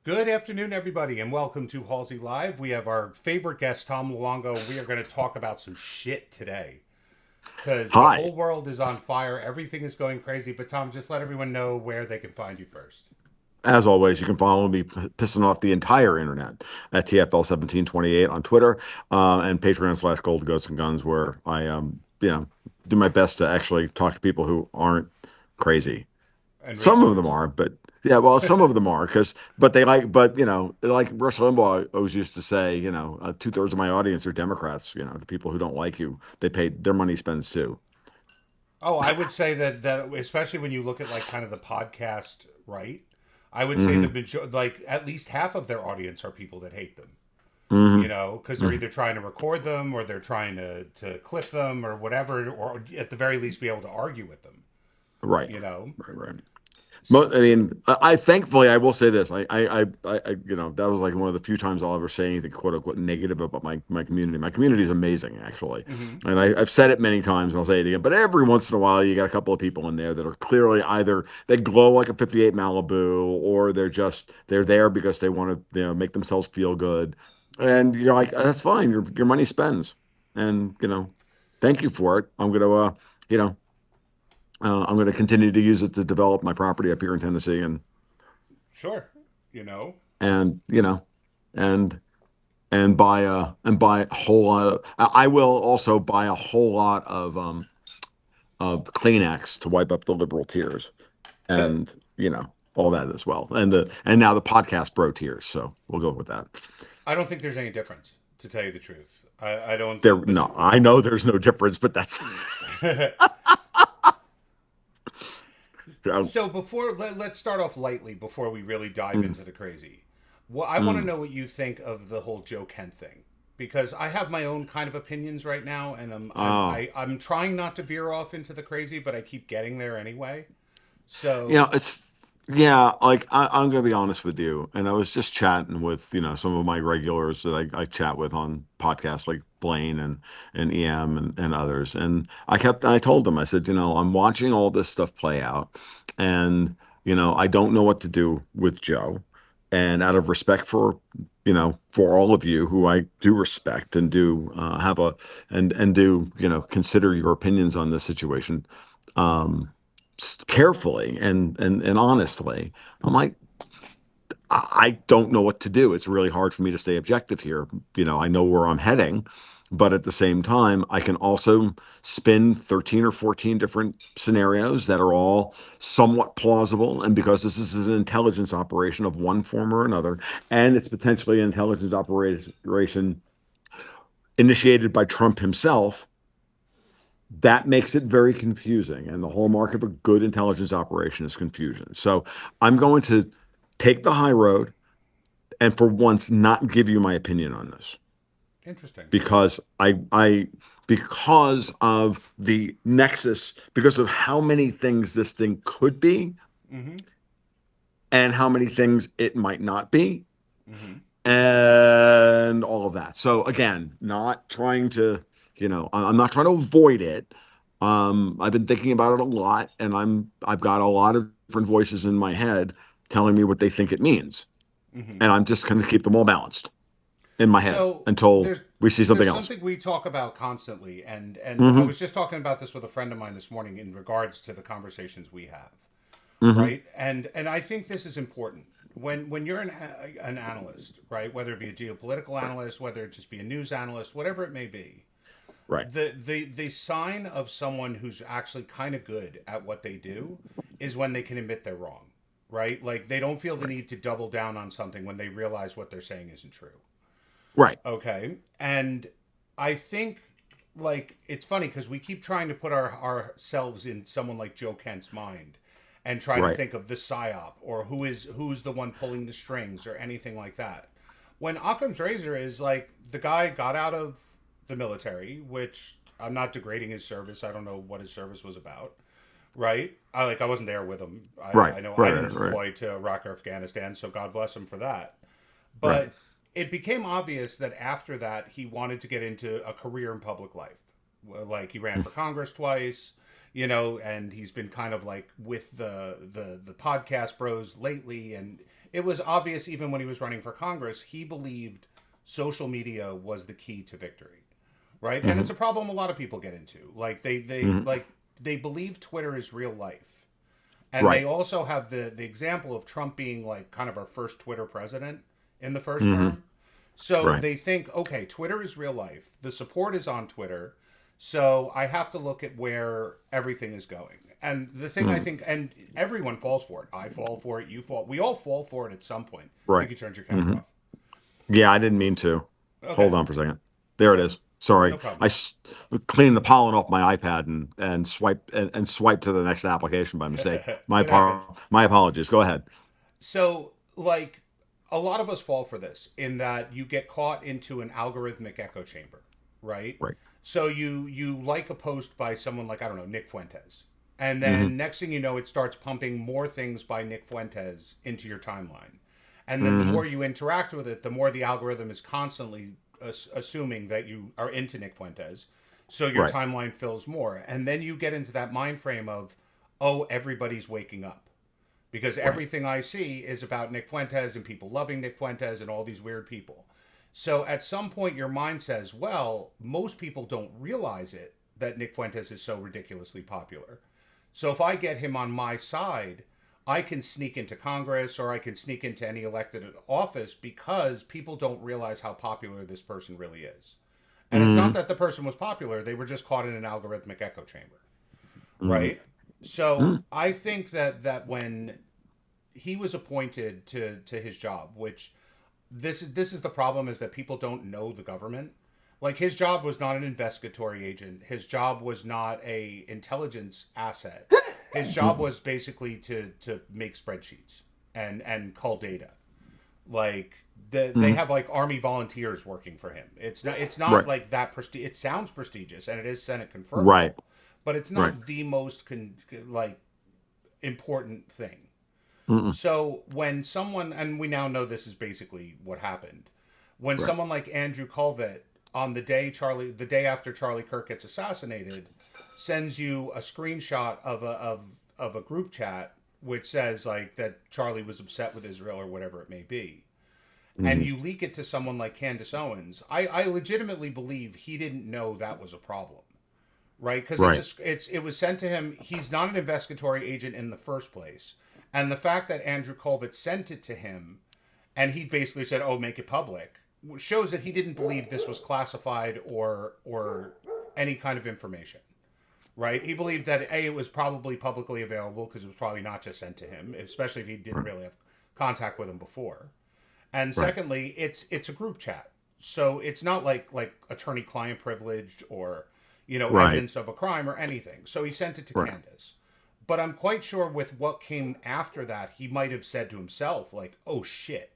Good afternoon, everybody, and welcome to Halsey Live. We have our favorite guest, Tom Luongo. We are going to talk about some shit today because the Hi. whole world is on fire. Everything is going crazy. But, Tom, just let everyone know where they can find you first. As always, you can follow me pissing off the entire internet at TFL1728 on Twitter, and Patreon/Gold Goats and Guns, where I do my best to actually talk to people who aren't crazy. And Some Rich of them Eldridge. are, but yeah, well, some of them are but like Rush Limbaugh always used to say, 2/3 of my audience are Democrats. The people who don't like you, they pay their money spends too. Oh, I would say that especially when you look at like kind of the podcast, right? I would say Hmm. like at least half of their audience are people that hate them. Hmm. Because they're Hmm. either trying to record them or they're trying to clip them or whatever, or at the very least be able to argue with them. Right, You know, right, right. so, I so, mean, I thankfully I will say this. That was like one of the few times I'll ever say anything quote unquote negative about my community. My community is amazing, actually, mhm. and I've said it many times, and I'll say it again. But every once in a while, you got a couple of people in there that are clearly either they glow like a '58 Malibu, or they're there because they want to make themselves feel good, and you're like, that's fine. Your money spends, and thank you for it. You know. I'm going to continue to use it to develop my property up here in Tennessee, Sure, you know. and you know, and buy a whole lot. I will also buy a whole lot of Kleenex to wipe up the liberal tears, and all that as well, and now the podcast bro tears. So we'll go with that. I don't think there's any difference, to tell you the truth. I don't. There, But no, I know there's no difference, but that's so let's start off lightly before we really dive mm, into the crazy. Well, I want to mm. know what you think of the whole Joe Kent thing because I have my own kind of opinions right now, and Oh. I'm trying not to veer off into the crazy, but I keep getting there anyway. So It's yeah, like I'm gonna be honest with you, and I was just chatting with some of my regulars that I chat with on podcasts like Blaine and EM and others, and I told them, I said, I'm watching all this stuff play out, and I don't know what to do with Joe, and out of respect for all of you who I do respect and do have a and do consider your opinions on this situation. Um, Carefully and honestly. I'm like, I don't know what to do. It's really hard for me to stay objective here. I know where I'm heading, but at the same time, I can also spin 13 or 14 different scenarios that are all somewhat plausible. And because this is an intelligence operation of one form or another, and it's potentially an intelligence operation initiated by Trump himself, that makes it very confusing. And the hallmark of a good intelligence operation is confusion. So I'm going to take the high road and for once not give you my opinion on this interesting. because because of the nexus, because of how many things this thing could be Mm-hmm. and how many things it might not be Mm-hmm. and all of that. So again, not trying to, I'm not trying to avoid it. I've been thinking about it a lot, and I've got a lot of different voices in my head telling me what they think it means, Mm-hmm. and I'm just going to keep them all balanced in my head So until we see something there's else. something we talk about constantly, and I Hmm. was just talking about this with a friend of mine this morning in regards to the conversations we have, Hmm. right? And I think this is important when you're an analyst, right? Whether it be a geopolitical analyst, whether it just be a news analyst, whatever it may be, Right. the sign of someone who's actually kind of good at what they do is when they can admit they're wrong, right? Like they don't feel the Right. need to double down on something when they realize what they're saying isn't true. Right. Okay. And I think like it's funny because we keep trying to put ourselves in someone like Joe Kent's mind and try to Right. think of the psyop or who's the one pulling the strings or anything like that. When Occam's razor is like the guy got out of the military, which I'm not degrading his service. I don't know what his service was about. Right? I wasn't there with him. Right. I know I Right. didn't Right. Right. deploy to Iraq or Afghanistan, so God bless him for that. Right. But it became obvious that after that, he wanted to get into a career in public life. Like he ran for Congress twice, and he's been kind of like with the podcast bros lately, and it was obvious even when he was running for Congress, he believed social media was the key to victory, right? And Hmm. it's a problem a lot of people get into. Like Hmm. they believe Twitter is real life, and they Right. also have the example of Trump being like kind of our first Twitter president in the first Hmm. term. So Right. they think, okay, Twitter is real life. The support is on Twitter. So I have to look at where everything is going. And the thing I Mm. think, and everyone falls for it. I fall for it. You fall. We all fall for it at some point. I think Right. you turned your camera Hmm. off. Yeah, I didn't mean to. Hold Okay, on for a second. There it sure, is. Sorry. no problem. Cleaned the pollen off my iPad and swiped to the next application by mistake. It happens. My apologies. Go ahead. So, like, a lot of us fall for this in that you get caught into an algorithmic echo chamber, right? Right. So you like a post by someone like I don't know Nick Fuentes, and Hmm. then next thing you know, it starts pumping more things by Nick Fuentes into your timeline, and then the more Hmm. you interact with it, the more the algorithm is constantly assuming that you are into Nick Fuentes, so your Right. timeline fills more, and then you get into that mind frame of, oh, everybody's waking up because Right. everything I see is about Nick Fuentes and people loving Nick Fuentes and all these weird people. So at some point, your mind says, well, most people don't realize it that Nick Fuentes is so ridiculously popular. So if I get him on my side, I can sneak into Congress or I can sneak into any elected office because people don't realize how popular this person really is. And it's not Hmm. that the person was popular, they were just caught in an algorithmic echo chamber, Hmm. right? So Hmm. I think that when he was appointed to his job, which this is the problem is that people don't know the government. Like his job was not an investigatory agent. His job was not a intelligence asset. His job was basically to make spreadsheets and cull data. Like they Hmm. have like army volunteers working for him. It's not Right. like that it sounds prestigious and it is Senate Right. confirmable, but it's Right. not the most like important thing. Mm-mm. So when someone, and we now know this is basically what happened, when Right. someone like Andrew Colvett on the day after Charlie Kirk gets assassinated, sends you a screenshot of a group chat which says like that Charlie was upset with Israel or whatever it may be, and Hmm. you leak it to someone like Candace Owens, I legitimately believe he didn't know that was a problem, right? Because Right. it was sent to him. He's not an investigatory agent in the first place, and the fact that Andrew Colvett sent it to him, and he basically said, "Oh, make it public," shows that he didn't believe this was classified or any kind of information, right? He believed that it was probably publicly available because it was probably not just sent to him, especially if he didn't Right. really have contact with him before. And Right. secondly, it's a group chat, so it's not like attorney-client privileged or Right. evidence of a crime or anything. So he sent it to Right. Candace. But I'm quite sure with what came after that, he might have said to himself, like, "Oh shit,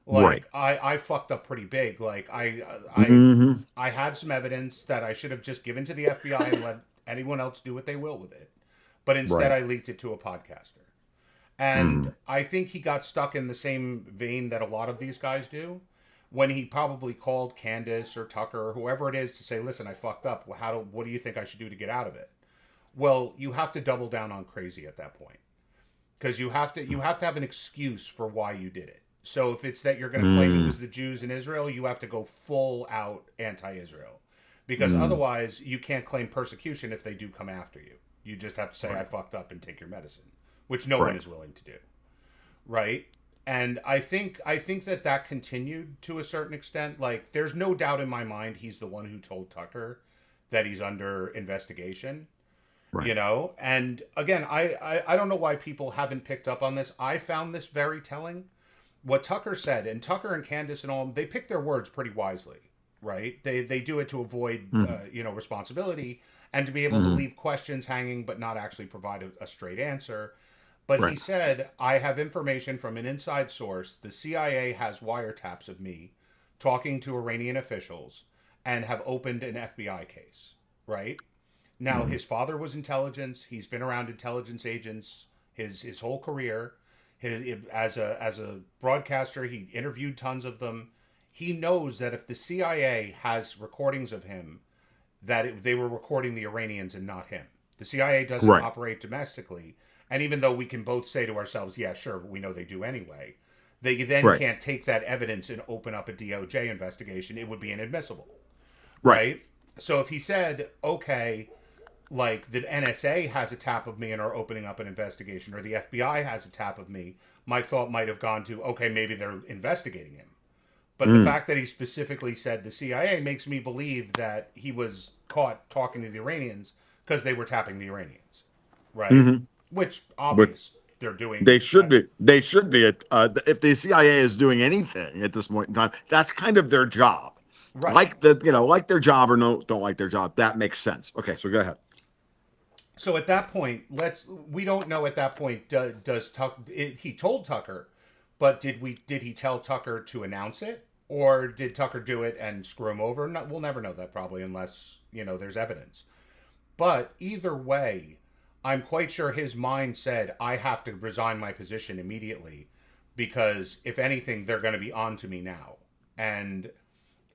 Right. like I fucked up pretty big. Like Hmm. I had some evidence that I should have just given to the FBI and let anyone else do what they will with it, but instead Right. I leaked it to a podcaster." And Hmm. I think he got stuck in the same vein that a lot of these guys do when he probably called Candace or Tucker or whoever it is to say, "Listen, I fucked up. What do you think I should do to get out of it?" Well, you have to double down on crazy at that point because you have to have an excuse for why you did it. So if it's that you're going to claim it Hmm. was the Jews in Israel, you have to go full out anti-Israel because Hmm. otherwise you can't claim persecution if they do come after you. You just have to say I Right. fucked up and take your medicine, which no one Right. is willing to do, right? And I think that continued to a certain extent. Like there's no doubt in my mind he's the one who told Tucker that he's under investigation, Right. and again I don't know why people haven't picked up on this. I found this very telling what Tucker said, and Tucker and Candace and all they pick their words pretty wisely, right? They do it to avoid Hmm. responsibility and to be able to Hmm. leave questions hanging but not actually provide a straight answer. But he Right. said, I have information from an inside source. The CIA has wiretaps of me talking to Iranian officials and have opened an FBI case, right? Now, Hmm. his father was intelligence. He's been around intelligence agents his whole career. As a broadcaster, he interviewed tons of them. He knows that if the CIA has recordings of him, they were recording the Iranians and not him. The CIA doesn't Right. operate domestically, and even though we can both say to ourselves, "Yeah, sure, we know they do anyway," They then Right. can't take that evidence and open up a DOJ investigation. It would be inadmissible, Right. right? So if he said, okay, like the NSA has a tap of me and are opening up an investigation, or the FBI has a tap of me, my thought might have gone to, okay, maybe they're investigating him. But the Mm. fact that he specifically said the CIA makes me believe that he was caught talking to the Iranians because they were tapping the Iranians, right? Hmm. Which But obvious they're doing. they should be. They should be. If the CIA is doing anything at this point in time, that's kind of their job. Right. Like the, like their job or no, don't like their job. That makes sense. Okay, so go ahead. So at that point, we don't know at that point does Tucker he told Tucker, but did he tell Tucker to announce it, or did Tucker do it and screw him over? No, we'll never know that probably unless there's evidence. But either way, I'm quite sure his mind said I have to resign my position immediately because if anything, they're going to be on to me now, and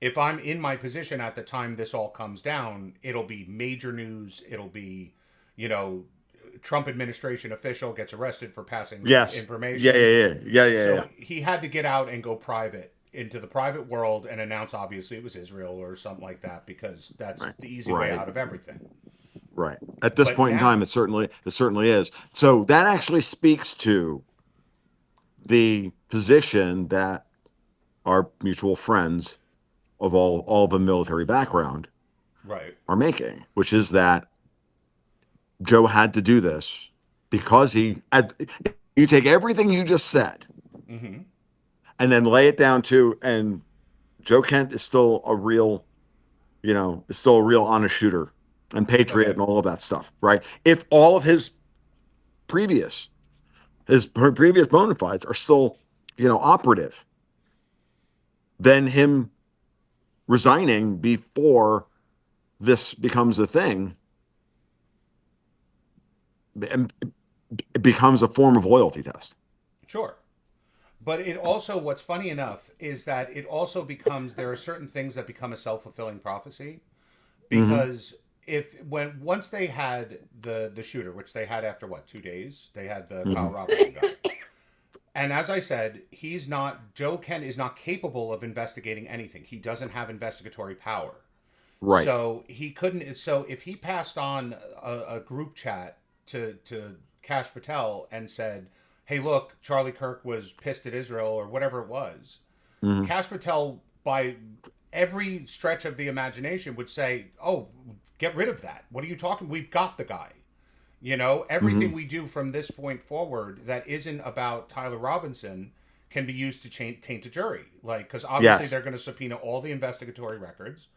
if I'm in my position at the time this all comes down, it'll be major news. It'll be, you know, Trump administration official gets arrested for passing Yes. Yeah. information. Yeah. Yeah. Yeah. Yeah. Yeah. So he had to get out and go private into the private world and announce obviously it was Israel or something like that because that's Right. the easy way Right. out of everything. Right. At this But point in now, time, it certainly is. So that actually speaks to the position that our mutual friends of all of a military background right. are making, which is that Joe had to do this because you take everything you just said Mm-hmm. and then lay it down to, and Joe Kent is still a real, is still a real honest shooter and patriot Okay. and all of that stuff, right? If all of previous, his previous bona fides are still, operative, then him resigning before this becomes a thing, and it becomes a form of loyalty test. Sure. But it also, what's funny enough is that it also becomes, there are certain things that become a self fulfilling prophecy Hmm. because once they had the shooter, which they had after what 2 days, they had the Kyle Hmm. Robinson guy, and as I said, Joe Kent is not capable of investigating anything. He doesn't have investigatory power, Right. so he couldn't. So if he passed on a group chat to Kash Patel and said, "Hey, look, Charlie Kirk was pissed at Israel or whatever it was," Hmm. Kash Patel, by every stretch of the imagination, would say, "Oh, get rid of that. What are you talking? We've got the guy. Everything Hmm. we do from this point forward that isn't about Tyler Robinson can be used to taint a jury. Like, because obviously Yes. they're going to subpoena all the investigatory records,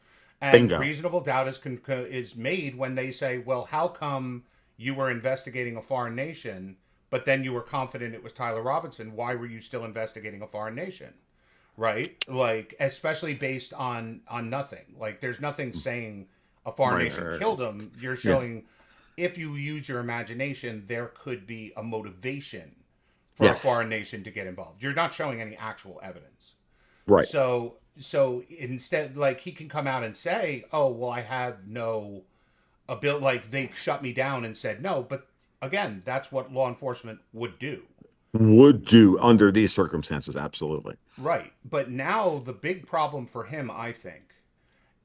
and Bingo. reasonable doubt is made when they say, well, how come you were investigating a foreign nation, but then you were confident it was Tyler Robinson? Why were you still investigating a foreign nation? Right? Like, especially based on nothing. Like, there's nothing saying a foreign Right. nation Right. Right. killed him. You're Yeah. showing if you use your imagination, there could be a motivation for a Yes. foreign nation to get involved. You're not showing any actual evidence. Right. So instead, like he can come out and say, "Oh, well, I have no ability." Like they shut me down and said no, but again, that's what law enforcement would do. Would do under these circumstances. Absolutely. Right. But now the big problem for him, I think,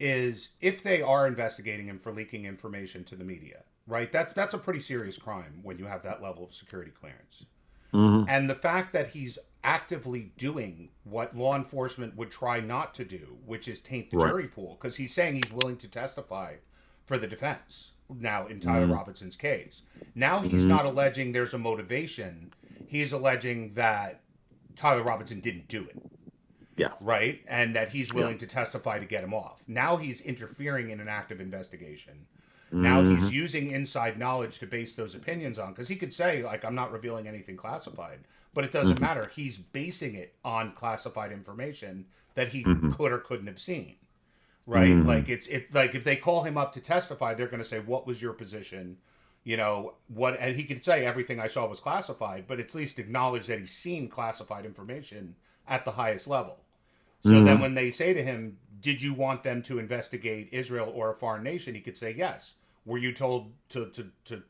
is if they are investigating him for leaking information to the media, right? That's a pretty serious crime when you have that level of security clearance. Hmm. And the fact that he's actively doing what law enforcement would try not to do, which is taint the Right. jury pool, because he's saying he's willing to testify for the defense now in Tyler Hmm. Robinson's case. Now he's Hmm. not alleging there's a motivation. He's alleging that Tyler Robinson didn't do it, Yeah. right? And that he's Yeah. willing to testify to get him off. Now he's interfering in an active investigation. Now he's Hmm. using inside knowledge to base those opinions on because he could say like I'm not revealing anything classified, but it doesn't Hmm. matter. He's basing it on classified information that he Hmm. could or couldn't have seen, right? Hmm. Like it like if they call him up to testify, they're going to say what was your position, what, and he could say everything I saw was classified, but at least acknowledge that he's seen classified information at the highest level. So then Hmm. when they say to him, did you want them to investigate Israel or a foreign nation? He could say, yes. Were you told to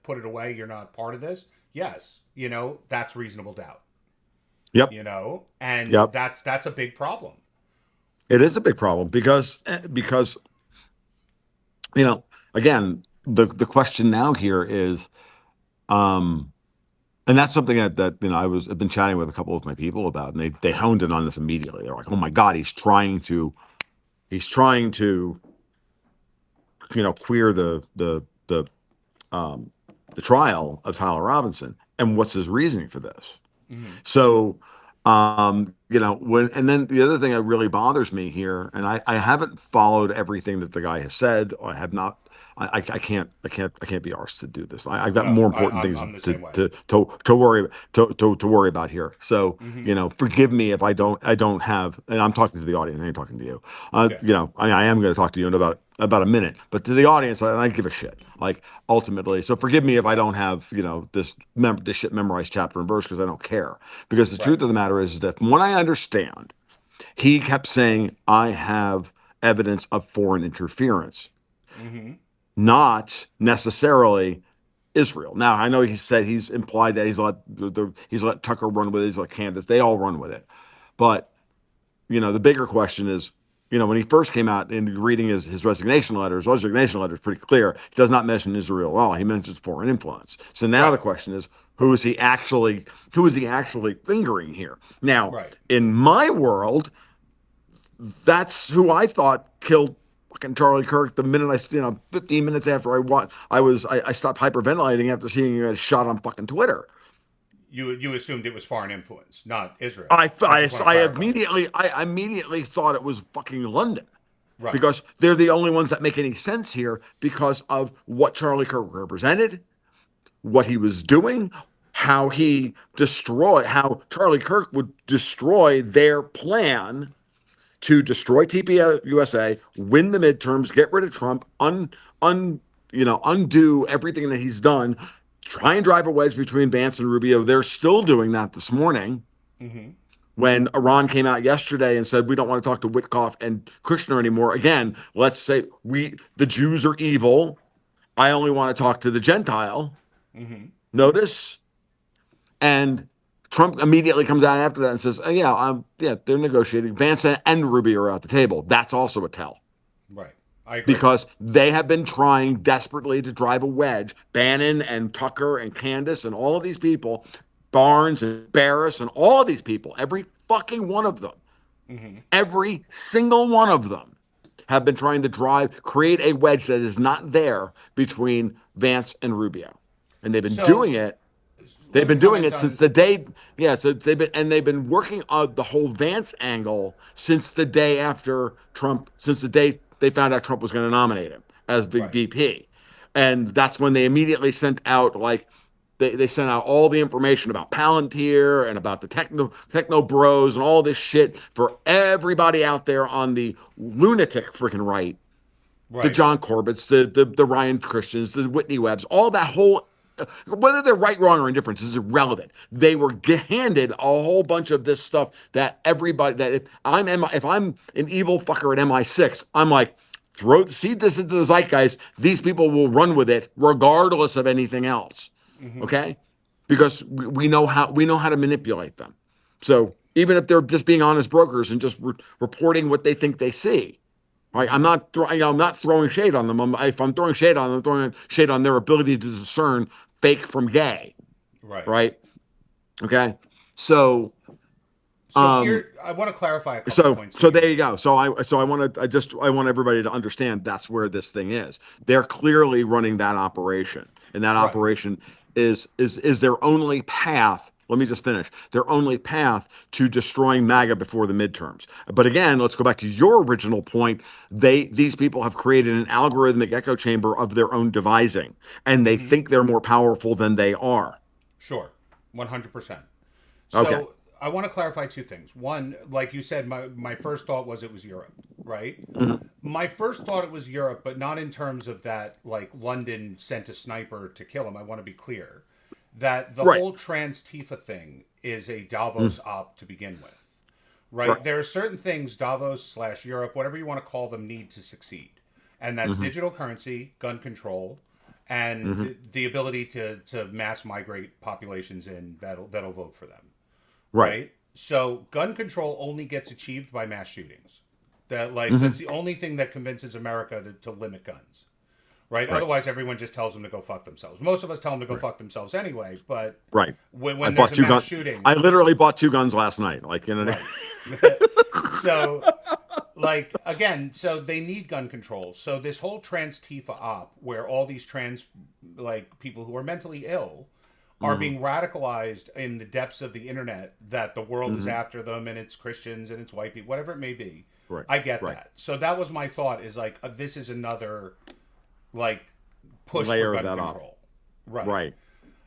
put it away? You're not part of this? Yes. That's reasonable doubt. Yep. And Yep. that's a big problem. It is a big problem because again, the question now here is, um, and that's something that I've been chatting with a couple of my people about, and they honed in on this immediately. They're like, "Oh my God, he's trying to queer um, the trial of Tyler Robinson, and what's his reasoning for this?" Hmm. So, and then the other thing that really bothers me here, and I haven't followed everything that the guy has said, or I have not. I can't be arsed to do this. I've got No, more I, important I'm things I'm the to same way. to to worry to worry about here. So, Hmm. forgive me if I don't have, and I'm talking to the audience. I ain't talking to you. Yeah. I am going to talk to you in about a minute, but to the audience, I give a shit. Like, ultimately, so forgive me if I don't have this shit memorized chapter and verse, because I don't care. Because the Right. truth of the matter is that from what I understand, he kept saying, "I have evidence of foreign interference," Hmm. not necessarily Israel. Now, I know he's implied that he's let Tucker run with it, he's let Candace, they all run with it. But the bigger question is, when he first came out and reading his resignation letter is pretty clear. He does not mention Israel at all. He mentions foreign influence. So now the Right. question is, who is he actually fingering here? Now, Right. in my world, that's who I thought killed fucking Charlie Kirk the minute 15 minutes after I stopped hyperventilating after seeing him get shot on fucking Twitter. You assumed it was foreign influence, not Israel. I, I I, just want to I clarify. immediately thought it was fucking London, Right. because they're the only ones that make any sense here because of what Charlie Kirk represented, what he was doing, how Charlie Kirk would destroy their plan to destroy TPUSA, win the midterms, get rid of Trump, undo everything that he's done, try and drive a wedge between Vance and Rubio. They're still doing that this morning. Hmm. When Iran came out yesterday and said we don't want to talk to Witkoff and Kushner anymore, again, let's say the Jews are evil. I only want to talk to the Gentile. Hmm. Notice, and Trump immediately comes out after that and says, oh, yeah, they're negotiating. Vance and Rubio are at the table. That's also a tell, Right. I agree. because they have been trying desperately to drive a wedge. Bannon and Tucker and Candace and all of these people, Barnes and Barris and all of these people, every fucking one of them, Hmm. every single one of them have been trying to create a wedge that is not there between Vance and Rubio. And they've been So doing it. They've let me been doing comment it since on. the day, yeah. So they've been working on the whole Vance angle since the day after Trump, since the day they found out Trump was going to nominate him as Right. VP, and that's when they immediately sent out they sent out all the information about Palantir and about the techno bros and all this shit for everybody out there on the lunatic freaking right, the Right. John Corbett's, the Ryan Christians, the Whitney Webbs, all that whole, whether they're right, wrong, or indifferent is irrelevant. They were handed a whole bunch of this stuff that everybody, that if I'm an evil fucker at MI6, I'm like, seed this into the zeitgeist. These people will run with it regardless of anything else. Hmm. Okay, because we know how to manipulate them. So even if they're just being honest brokers and just reporting what they think they see, right? I'm Hmm. not I'm not throwing shade on them. If I'm throwing shade on them, I'm throwing shade on their ability to discern fake from gay, Right. right? Okay. So So um here, I want to clarify a couple so points that so you there you made. go. I want everybody to understand that's where this thing is. They're clearly running that operation, and that Right. operation is their only path. Let me just finish. Their only path to destroying MAGA before the midterms. But again, let's go back to your original point. These people have created an algorithmic echo chamber of their own devising, and they Hmm. think they're more powerful than they are. Sure. 100%. Okay. So I want to clarify two things. One, like you said, my first thought was it was Europe, right? Mhm. My first thought it was Europe, but not in terms of that, like London sent a sniper to kill him. I want to be clear that the Right. whole trans Tifa thing is a Davos Mhm. op to begin with, Right. right? There are certain things Davos slash Europe, whatever you want to call them, need to succeed, and that's Hmm. digital currency, gun control, and Hmm. the ability to mass migrate populations in that'll vote for them, Right. right? So gun control only gets achieved by mass shootings. That like Hmm. that's the only thing that convinces America to limit guns. Right? Right. Otherwise, everyone just tells them to go fuck themselves. Most of us tell them to go Right. fuck themselves anyway. But Right. I when there's bought a two mass guns. shooting, I literally bought two guns last night. Like, you know. right? So like again, so they need gun control. So this whole trans Tifa op, where all these trans like people who are mentally ill are Hmm. being radicalized in the depths of the internet, that the world is Hmm. after them and it's Christians and it's white people, whatever it may be. Right. I get Right. that. So that was my thought, is like this is another like push Layer for of gun that control. up. Right. Right.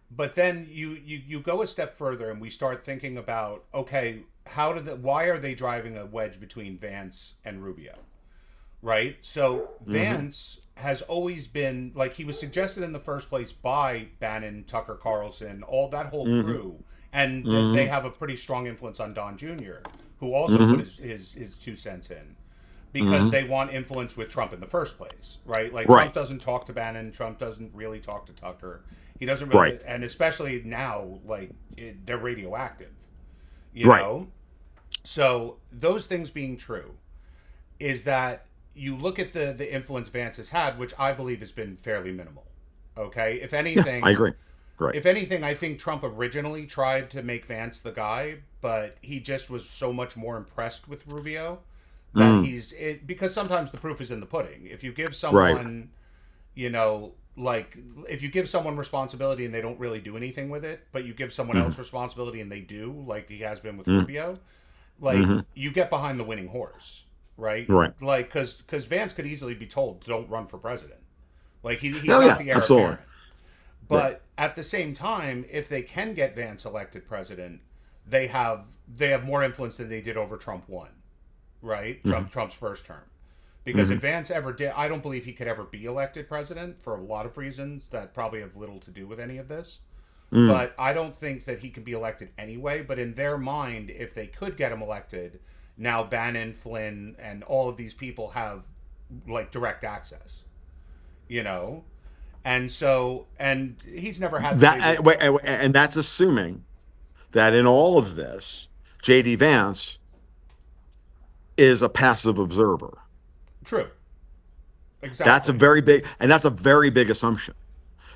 But then you go a step further and we start thinking about, okay, why are they driving a wedge between Vance and Rubio? Right? So Hmm. Vance has always been like, he was suggested in the first place by Bannon, Tucker Carlson, all that whole Hmm. crew, and they Hmm. have a pretty strong influence on Don Jr., who also put Hmm. his 2 cents in, because Hmm. they want influence with Trump in the first place, right? Like Trump Right. doesn't talk to Bannon, Trump doesn't really talk to Tucker. He doesn't Right. really, and especially now, like they're radioactive, you Right. know. So those things being true, is that you look at the influence Vance has had, which I believe has been fairly minimal. Okay, Yeah, I agree. Right. if anything, I think Trump originally tried to make Vance the guy, but he just was so much more impressed with Rubio that Mm. because sometimes the proof is in the pudding. If you give Right. someone, you know, like if you give someone responsibility and they don't really do anything with it, but you give someone Hmm. else responsibility and they do, like he has been with Mm. Rubio, like Hmm. you get behind the winning horse, right? Right. Like because Vance could easily be told, don't run for president. Like he's Oh not yeah, the heir absolutely. apparent. Yeah. But at the same time, if they can get Vance elected president, they have more influence than they did over Trump one, right? Hmm. Trump's first term. Because Hmm. if Vance ever did, I don't believe he could ever be elected president for a lot of reasons that probably have little to do with any of this. Mm. But I don't think that he can be elected anyway. But in their mind, if they could get him elected, now Bannon, Flynn, and all of these people have like direct access, you know? And he's never had the big. And that's assuming that in all of this, JD Vance is a passive observer. True. That's a Exactly. very big, and that's a very big assumption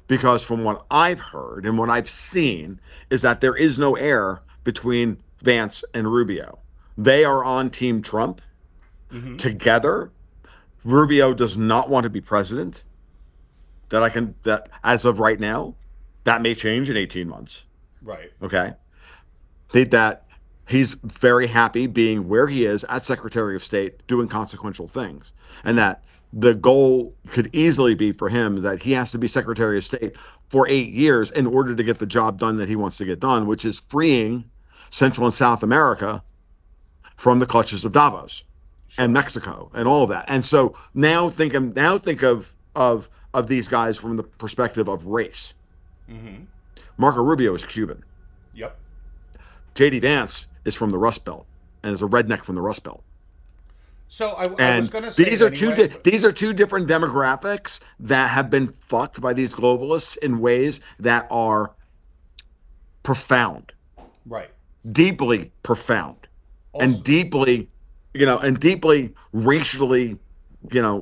because from what I've heard and what I've seen is that there is no air between Vance and Rubio. They are on Team Trump Mm-hmm. together. Rubio does not want to be president. That as of right now, that may change in 18 months. Right. Okay. That he's very happy being where he is as Secretary of State doing consequential things. And Mm-hmm. that the goal could easily be for him that he has to be Secretary of State for 8 years in order to get the job done that he wants to get done, which is freeing Central and South America from the clutches of Davos and Sure. Mexico and all of that. And so now think of these guys from the perspective of race. Mm-hmm. Marco Rubio is Cuban. Yep. JD Vance is from the Rust Belt and is a redneck from the Rust Belt. So I was And gonna say these it are two anyway, but these are two different demographics that have been fucked by these globalists in ways that are profound, right. deeply profound, and Also, deeply racially,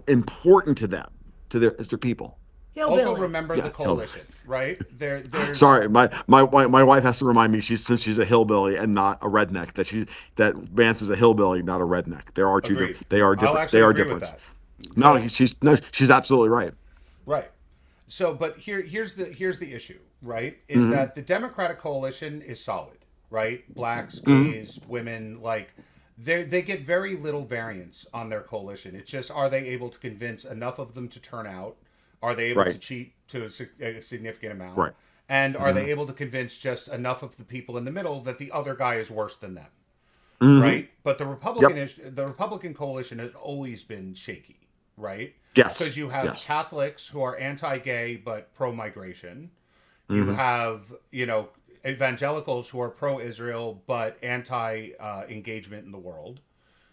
important to them, as their people. also Hillbilly. remember Yeah. the coalition, right? There's Sorry, my wife has to remind me since she's a hillbilly and not a redneck that Vance is a hillbilly, not a redneck. There are two agreed. they are I'll different. They actually are agree with different. that. No, So she's absolutely right. right. So, but here's the issue, right? Is Hmm. that the Democratic coalition is solid, right? Blacks, Hmm. gays, women, like they get very little variance on their coalition. It's just, are they able to convince enough of them to turn out? Are they able to Right. cheat to a significant amount? Right. And are Hmm. they able to convince just enough of the people in the middle that the other guy is worse than them? Hmm. Right? But Yep. The Republican coalition has always been shaky, right? Yes. Because you have Yes. Catholics who are anti-gay but pro-migration. You Hmm. have, evangelicals who are pro-Israel but anti-engagement in the world.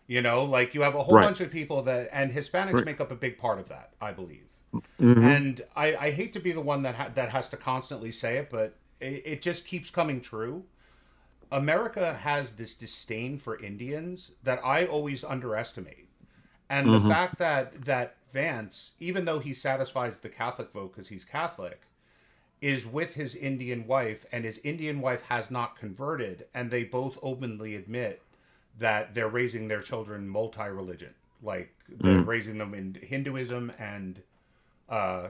Like you have a whole Right. bunch of people and Hispanics Right. make up a big part of that, I believe. Hmm. And I hate to be the one that has to constantly say it, but it just keeps coming true. America has this disdain for Indians that I always underestimate. And the Hmm. fact that Vance, even though he satisfies the Catholic vote because he's Catholic, is with his Indian wife, and his Indian wife has not converted, and they both openly admit that they're raising their children multi-religion, like they're Hmm. raising them in Hinduism and uh,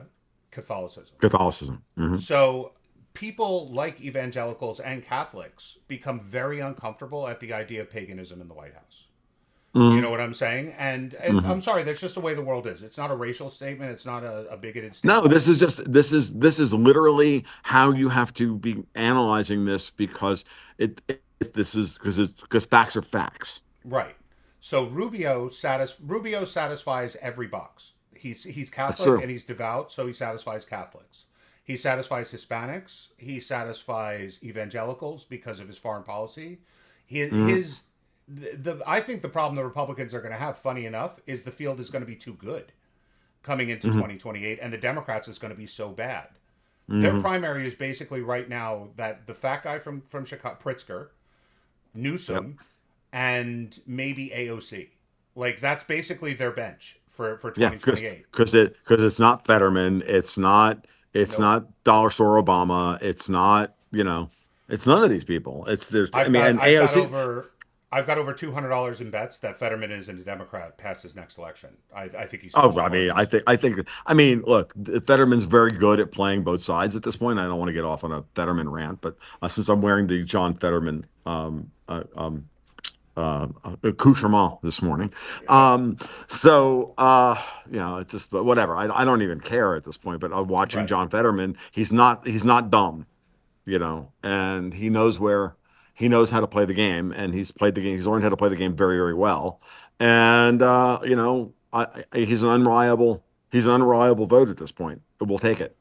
Catholicism. Catholicism. Hmm. So people like evangelicals and Catholics become very uncomfortable at the idea of paganism in the White House. You Hmm. know what I'm saying? And Hmm. I'm sorry, that's just the way the world is. It's not a racial statement. It's not a bigoted No, statement. this is literally how you have to be analyzing this because this is because facts are facts. Right. So Rubio satisfies every box. He's That's Catholic true. and he's devout, so he satisfies Catholics. He satisfies Hispanics. He satisfies evangelicals because of his foreign policy. Hmm. His the I think the problem the Republicans are going to have, funny enough, is the field is going to be too good coming into Hmm. 2028, and the Democrats is going to be so bad. Their Hmm. primary is basically right now that the fat guy from Chicago, Pritzker, Yep. Newsom, and maybe AOC. Like that's basically their bench for Yeah, 2028. because it's not Fetterman, it's Nope. not Dollar Store Obama, it's not it's none of these people. It's there's I I've mean got and I've got AOC. over I've got over $200 in bets that Fetterman isn't a Democrat past his next election. I think he's Oh, switching I mean, parties. I mean, look, Fetterman's very good at playing both sides at this point. I don't want to get off on a Fetterman rant, but since I'm wearing the John Fetterman accoutrement this morning, Yep. um, so it's just but whatever. I don't even care at this point. But watching Right. John Fetterman, he's not dumb, and he knows how to play the game, and he's played the game. He's learned how to play the game very, very well, and he's an unreliable vote at this point, but we'll take it.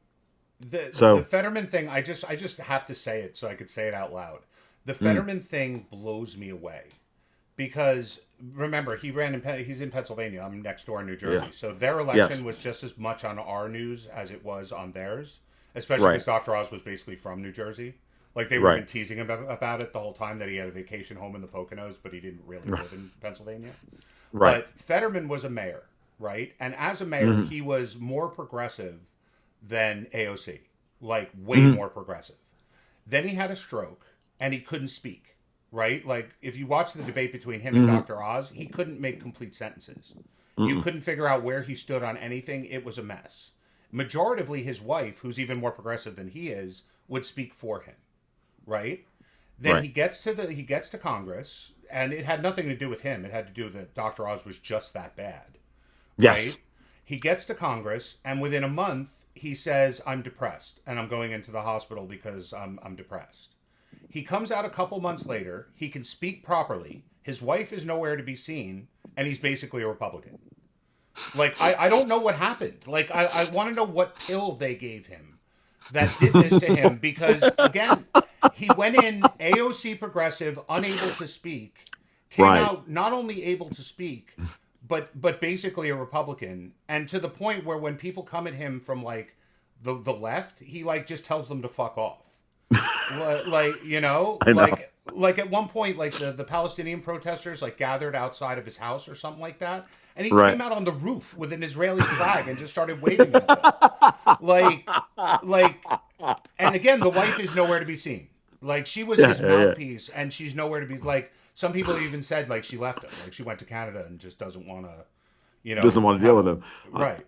The So, Fetterman thing, I just have to say it so I could say it out loud. The mm, Fetterman thing blows me away because remember he's in Pennsylvania. I'm next door in New yeah, Jersey, so their yes, election was just as much on our news as it was on theirs. Especially right, because Dr. Oz was basically from New Jersey. Like they were right, even teasing him about it the whole time that he had a vacation home in the Poconos, but he didn't really live in Pennsylvania. right, But Fetterman was a mayor, right? And as a mayor, hmm, he was more progressive than AOC, like way hmm, more progressive. Then he had a stroke and he couldn't speak, right? Like if you watch the debate between him and hmm, Dr. Oz, he couldn't make complete sentences. You hmm, couldn't figure out where he stood on anything. It was a mess. Majoritively, his wife, who's even more progressive than he is, would speak for him, right? Then right, he gets to Congress, and it had nothing to do with him. It had to do with that Dr. Oz was just that bad, yes, right? He gets to Congress, and within a month, he says, "I'm depressed, and I'm going into the hospital because I'm depressed." He comes out a couple months later. He can speak properly. His wife is nowhere to be seen, and he's basically a Republican. Like I don't know what happened. Like I want to know what pill they gave him that did this to him because again, he went in AOC progressive, unable to speak, came right, out not only able to speak, but basically a Republican, and to the point where when people come at him from like the left, he like just tells them to fuck off. Like I know, like at one point like the Palestinian protesters like gathered outside of his house or something like that, and he right. came out on the roof with an Israeli flag and just started waving at them like like and again the wife is nowhere to be seen. Like she was Yeah, his yeah, yeah. mouthpiece and she's nowhere to be. Like some people even said like she left him, like she went to Canada and just doesn't want to Doesn't want to deal with him. Uh, right.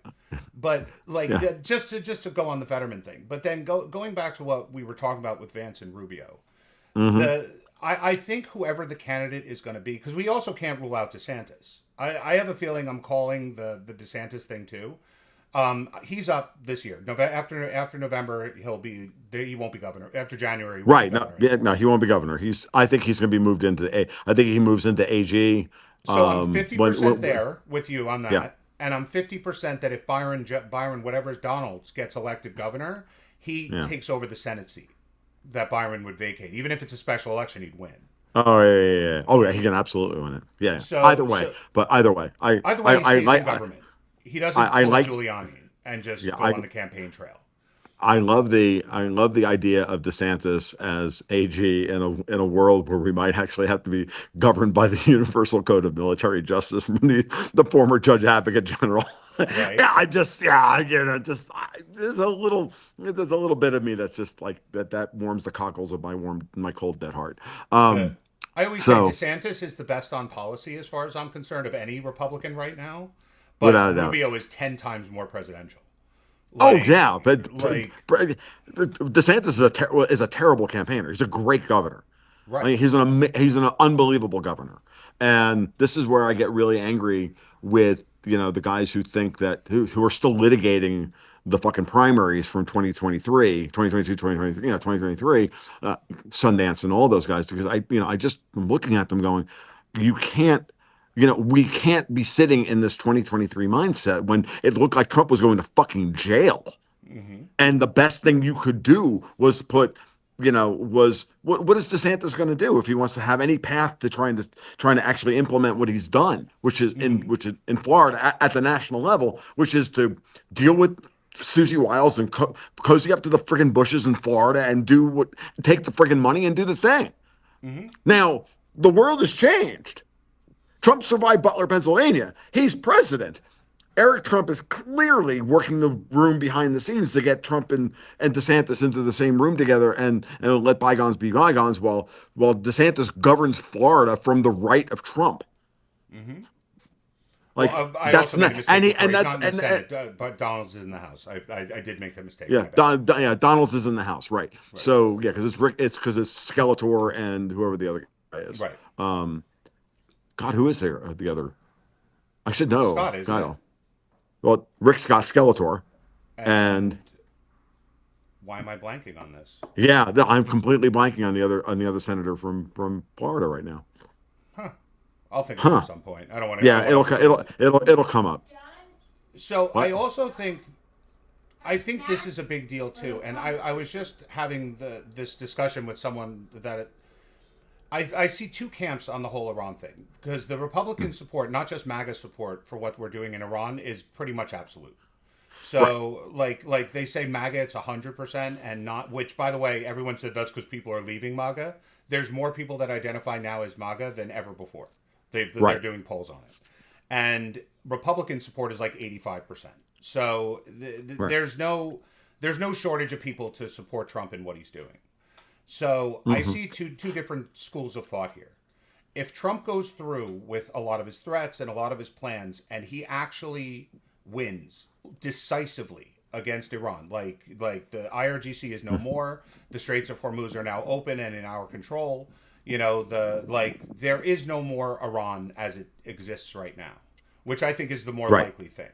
But like yeah. just to go on the Fetterman thing, but then going back to what we were talking about with Vance and Rubio, Hmm. the I think whoever the candidate is going to be, because we also can't rule out DeSantis. I have a feeling I'm calling the DeSantis thing too. He's up this year. After November, he won't be governor. After January, he won't be Right. No, governor yeah, anymore. no, he won't be governor. I think he's going to be moved into A. I think he moves into AG. So I'm 50% When there with you on yeah. that, and I'm 50% that if Byron whatever Donalds gets elected governor, he Yeah. takes over the Senate seat that Byron would vacate. Even if it's a special election, he'd win. Oh yeah, yeah, yeah, yeah. Oh yeah, he can absolutely win it. Yeah. Yeah. So Either way, so but either way, either way, he I stays in like government. He doesn't I pull a like Giuliani and just yeah go on the campaign trail. I love the idea of DeSantis as AG in a world where we might actually have to be governed by the Universal Code of Military Justice from the former Judge Advocate General. Right. There's a little bit of me that's just like that warms the cockles of my cold dead heart. Uh, Um, I always say so DeSantis is the best on policy as far as I'm concerned of any Republican right now, but without a doubt. Rubio is 10 times more presidential. Oh Like, yeah, like, DeSantis is a terrible campaigner. He's a great governor. I right. mean, he's an unbelievable governor. And this is where I get really angry with, the guys who think that who are still litigating the fucking primaries from 2023, 2022, 2023, 2023, Sundance and all those guys because I just am looking at them going, you can't we can't be sitting in this 2023 mindset when it looked like Trump was going to fucking jail. Hmm. And the best thing you could do was was what is DeSantis going to do if he wants to have any path to trying to actually implement what he's done, Hmm. which is in Florida at the national level, which is to deal with Susie Wiles and cozy up to the friggin' bushes in Florida and take the friggin' money and do the thing. Hmm. Now the world has changed. Trump survived Butler, Pennsylvania. He's president. Eric Trump is clearly working the room behind the scenes to get Trump and DeSantis into the same room together and let bygones be bygones while DeSantis governs Florida from the right of Trump. Hmm. Like Well, I also that's made not a mistake before. and He's that's not in the Senate, but Donald's is in the House. I did make that mistake. yeah, My bad. Yeah, Donald's is in the House, right? Right. So yeah, because it's Skeletor and whoever the other guy is. Right. Um, God, who is there? The other I should Rick know. Scott, isn't it? God, well, Rick Scott Skeletor. And And why am I blanking on this? yeah, I'm completely blanking on the other senator from Florida right now. Huh. I'll think of it at Huh. some point. I don't want to. I Yeah, don't want to. it'll come up. So I What? also think I think this is a big deal too. And I was just having this discussion with someone that I see two camps on the whole Iran thing because the Republican support, not just MAGA support for what we're doing in Iran, is pretty much absolute. Right. So like they say MAGA, it's 100% and not. Which by the way, everyone said that's because people are leaving MAGA. There's more people that identify now as MAGA than ever before. They're Right. doing polls on it, and Republican support is like 85%. So Right. there's no shortage of people to support Trump in what he's doing. So I Hmm. see two different schools of thought here. If Trump goes through with a lot of his threats and a lot of his plans, and he actually wins decisively against Iran, like the IRGC is no more, the Straits of Hormuz are now open and in our control. There is no more Iran as it exists right now, which I think is the more Right. likely thing.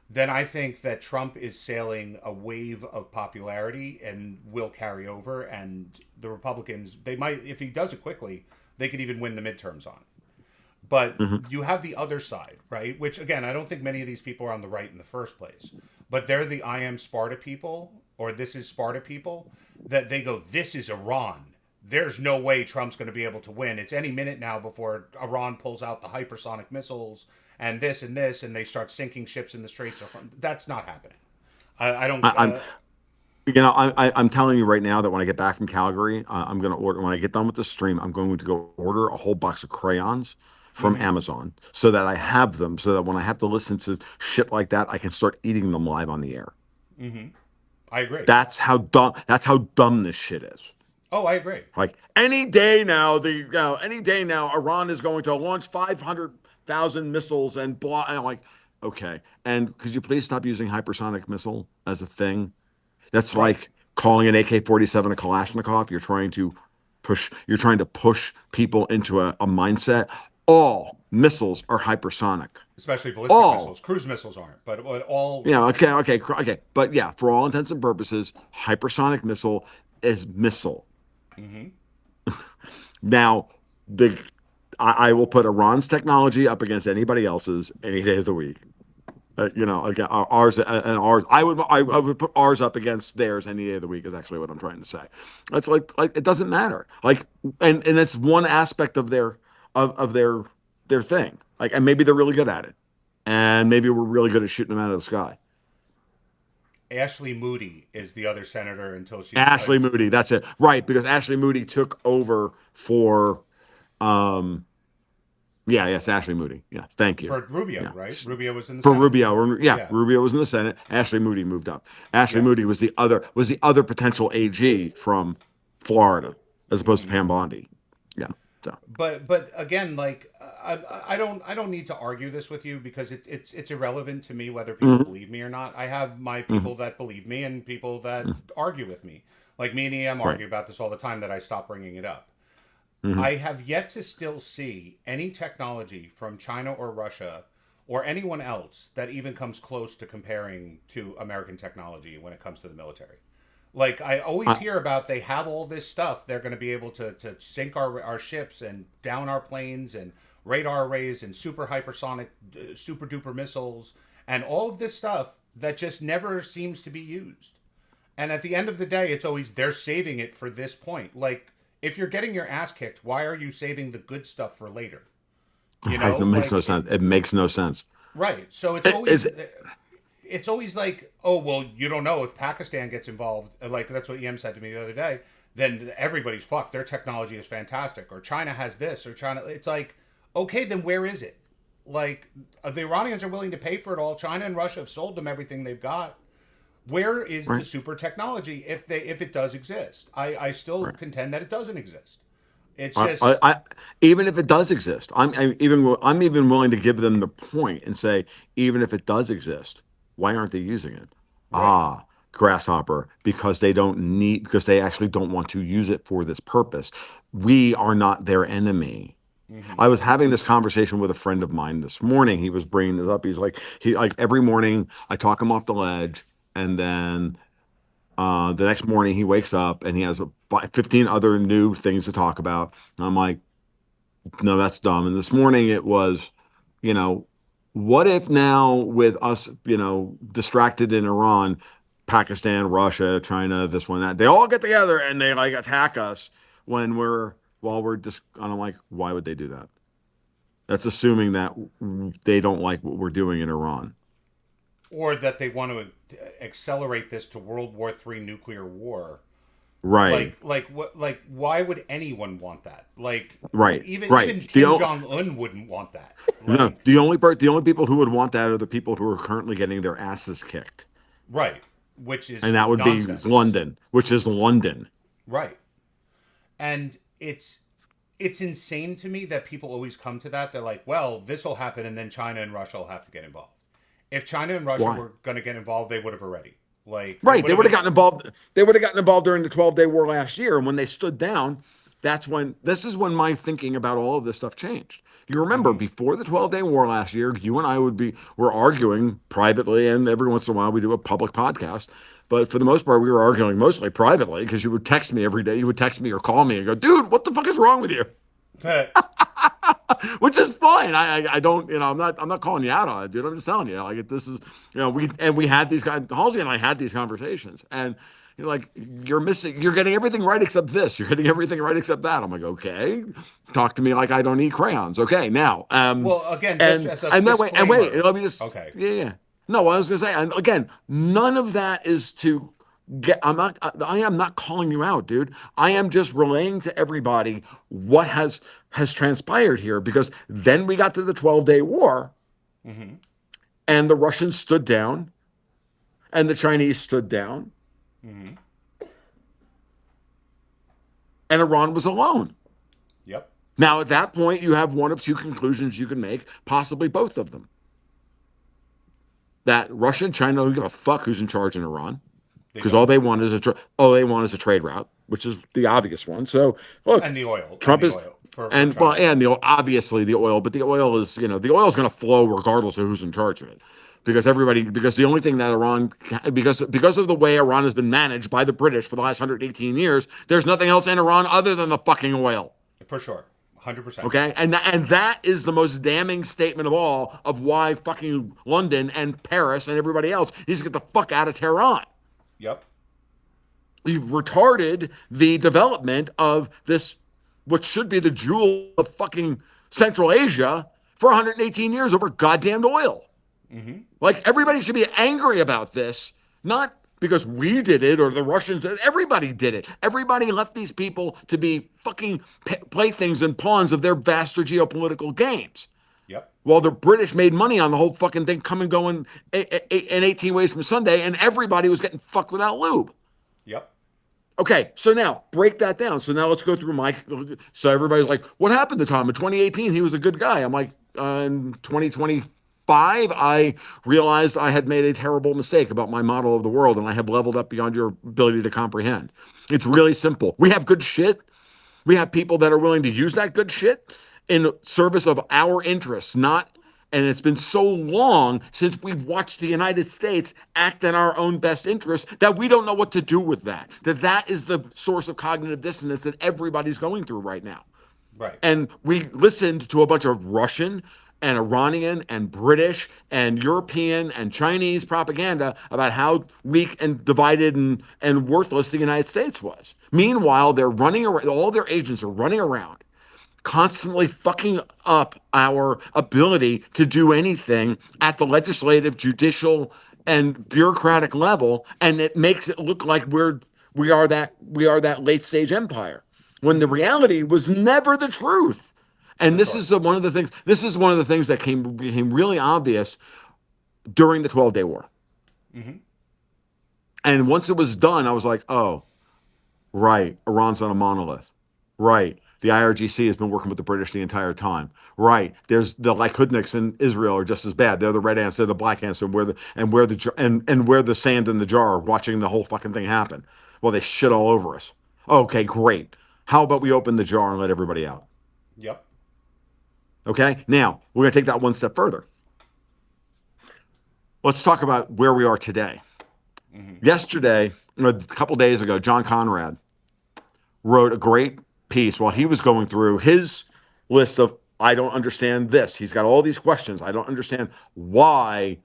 Then I think that Trump is sailing a wave of popularity and will carry over. And the Republicans, they might, if he does it quickly, they could even win the midterms on. But Hmm. you have the other side, right? Which, again, I don't think many of these people are on the right in the first place. But they're the I am Sparta people, or this is Sparta people, that they go, this is Iran. There's no way Trump's going to be able to win. It's any minute now before Iran pulls out the hypersonic missiles and this, and they start sinking ships in the Straits of Hormuz. That's not happening. I don't. I'm I'm telling you right now that when I get back from Calgary, I'm going to order when I get done with the stream, I'm going to go order a whole box of crayons from Mhm. Amazon so that I have them so that when I have to listen to shit like that, I can start eating them live on the air. Mhm. I agree. That's how dumb this shit is. Oh, I agree. Like any day now, Iran is going to launch 500,000 missiles and blah. And I'm like, okay. And could you please stop using hypersonic missile as a thing? That's Right. like calling an AK-47 a Kalashnikov. You're trying to push people into a mindset. All missiles are hypersonic. Especially ballistic All. missiles. Cruise missiles aren't, but all. Yeah, okay. But yeah, for all intents and purposes, hypersonic missile is missile. Mhm. Now, the I will put Iran's technology up against anybody else's any day of the week. Again, ours and ours. I would put ours up against theirs any day of the week. Is actually what I'm trying to say. It's like it doesn't matter. Like and it's one aspect of of their thing. And maybe they're really good at it, and maybe we're really good at shooting them out of the sky. Ashley Moody is the other senator until she's Ashley Moody, that's it. Right, because Ashley Moody took over for um yeah, yes, Ashley Moody. Yeah, thank you. for Rubio, Yeah. right? Rubio was in the For Senate. Rubio, yeah, Yeah, Rubio was in the Senate. Ashley Moody moved up. Ashley yeah. Moody was the other potential AG from Florida, as opposed to Pam Bondi. Yeah. So But again, like I don't need to argue this with you because it's irrelevant to me whether people mhm, believe me or not. I have my mhm, people that believe me and people that mhm. argue with me. Like me and EM Right. argue about this all the time that I stop bringing it up. Hmm. I have yet to still see any technology from China or Russia or anyone else that even comes close to comparing to American technology when it comes to the military. Like I always I, hear about they have all this stuff. They're going to be able to sink our ships and down our planes and radar arrays and super hypersonic super duper missiles and all of this stuff that just never seems to be used. And at the end of the day, it's always they're saving it for this point. Like if you're getting your ass kicked, why are you saving the good stuff for later? You it know, makes no like it, sense. It makes no sense. right. So Is it's always like, oh well, you don't know if Pakistan gets involved. Like that's what EM said to me the other day. Then everybody's fucked. Their technology is fantastic, or China has this, or China. It's like, okay, then where is it? Like the Iranians are willing to pay for it all. China and Russia have sold them everything they've got. Where is the right, super technology if it does exist? I still right. contend that it doesn't exist. It's I, just even if it does exist, I'm even willing to give them the point and say, even if it does exist, why aren't they using it? right. Ah, grasshopper, because they don't need, because they actually don't want to use it for this purpose. We are not their enemy. Hmm. I was having this conversation with a friend of mine this morning. He was bringing this up. He's like, he like every morning I talk him off the ledge, and then the next morning he wakes up and he has 15 other new things to talk about. And I'm like, no, that's dumb. And this morning it was, you know, what if now with us, distracted in Iran, Pakistan, Russia, China, this one, that, they all get together and they like attack us while we're just, and I'm like, why would they do that? That's assuming that they don't like what we're doing in Iran. Or that they want to accelerate this to World War III nuclear war. Right, Like what? Like why would anyone want that? Like right, even right. Kim Jong Un wouldn't want that. No, Like the only people who would want that are the people who are currently getting their asses kicked, right, which and is that would be nonsense. London, which is London. Right, and it's insane to me that people always come to that. They're like, well, this will happen, and then China and Russia will have to get involved. If China and Russia Why? were going to get involved, they would have already. Like it Right. would They have would have been gotten involved. They would have gotten involved during the 12-day war last year. And when they stood down, this is when my thinking about all of this stuff changed. You remember mm-hmm, before the 12-day war last year, you and I were arguing privately, and every once in a while we do a public podcast. But for the most part, we were arguing mostly privately because you would text me every day. You would text me or call me and go, dude, what the fuck is wrong with you? Which is fine. I don't, I'm not calling you out on it, dude. I'm just telling you, like, this is, we had these guys, Halsey and I had these conversations, and you're like, you're getting everything right except this. You're getting everything right except that. I'm like, okay, talk to me like I don't eat crayons. Okay, now, well, again, just and as a and that way, and wait, disclaimer. let me just, Okay. yeah, yeah. No, I was gonna say, and again, none of that is to I am not calling you out, dude. I am just relaying to everybody what has transpired here because then we got to the 12-day war Mm-hmm. and the Russians stood down and the Chinese stood down Mm-hmm. and Iran was alone. Yep. Now, at that point, you have one of two conclusions you can make, possibly both of them. That Russia and China don't give a fuck who's in charge in Iran They because don't. all they want is a trade route, which is the obvious one. So, look, And Trump the is oil for and well, China. and obviously the oil, but the oil is the oil is going to flow regardless of who's in charge of it, because the only thing that because of the way Iran has been managed by the British for the last 118 years, there's nothing else in Iran other than the fucking oil. For sure. 100%. Okay, and that is the most damning statement of all of why fucking London and Paris and everybody else needs to get the fuck out of Tehran. Yep. You've retarded the development of this, what should be the jewel of fucking Central Asia for 118 years over goddamned oil. Mm-hmm. Like everybody should be angry about this, Not because we did it or the Russians. Everybody did it. Everybody left these people to be fucking playthings and pawns of their vaster geopolitical games. Yep. While the British made money on the whole fucking thing, coming going in 18 ways from Sunday, and everybody was getting fucked without lube. Yep. Okay, so now break that down. So now let's go through my. So everybody's like, "What happened to Tom in 2018? He was a good guy." I'm like, in 2025, I realized I had made a terrible mistake about my model of the world, and I have leveled up beyond your ability to comprehend. It's really simple. We have good shit. We have people that are willing to use that good shit in service of our interests, not. And it's been so long since we've watched the United States act in our own best interest that we don't know what to do with that. That is the source of cognitive dissonance that everybody's going through right now. Right. And we listened to a bunch of Russian and Iranian and British and European and Chinese propaganda about how weak and divided and worthless the United States was. Meanwhile, they're running around, all their agents are running around constantly fucking up our ability to do anything at the legislative, judicial, and bureaucratic level, and it makes it look like we are that late stage empire when the reality was never the truth. And For this sure. is one of the things. This is one of the things that became really obvious during the 12-Day War. Mm-hmm. And once it was done, I was like, oh, right, Iran's not a monolith. Right. The IRGC has been working with the British the entire time. Right. There's the Lycudniks in Israel are just as bad. They're the red ants, they're the black ants, and we're the sand in the jar watching the whole fucking thing happen. Well, they shit all over us. Okay, great. How about we open the jar and let everybody out? Yep. Okay? Now, we're going to take that one step further. Let's talk about where we are today. Mm-hmm. Yesterday, a couple days ago, John Conrad wrote a great piece while he was going through his list of I don't understand this. He's got all these questions. I don't understand why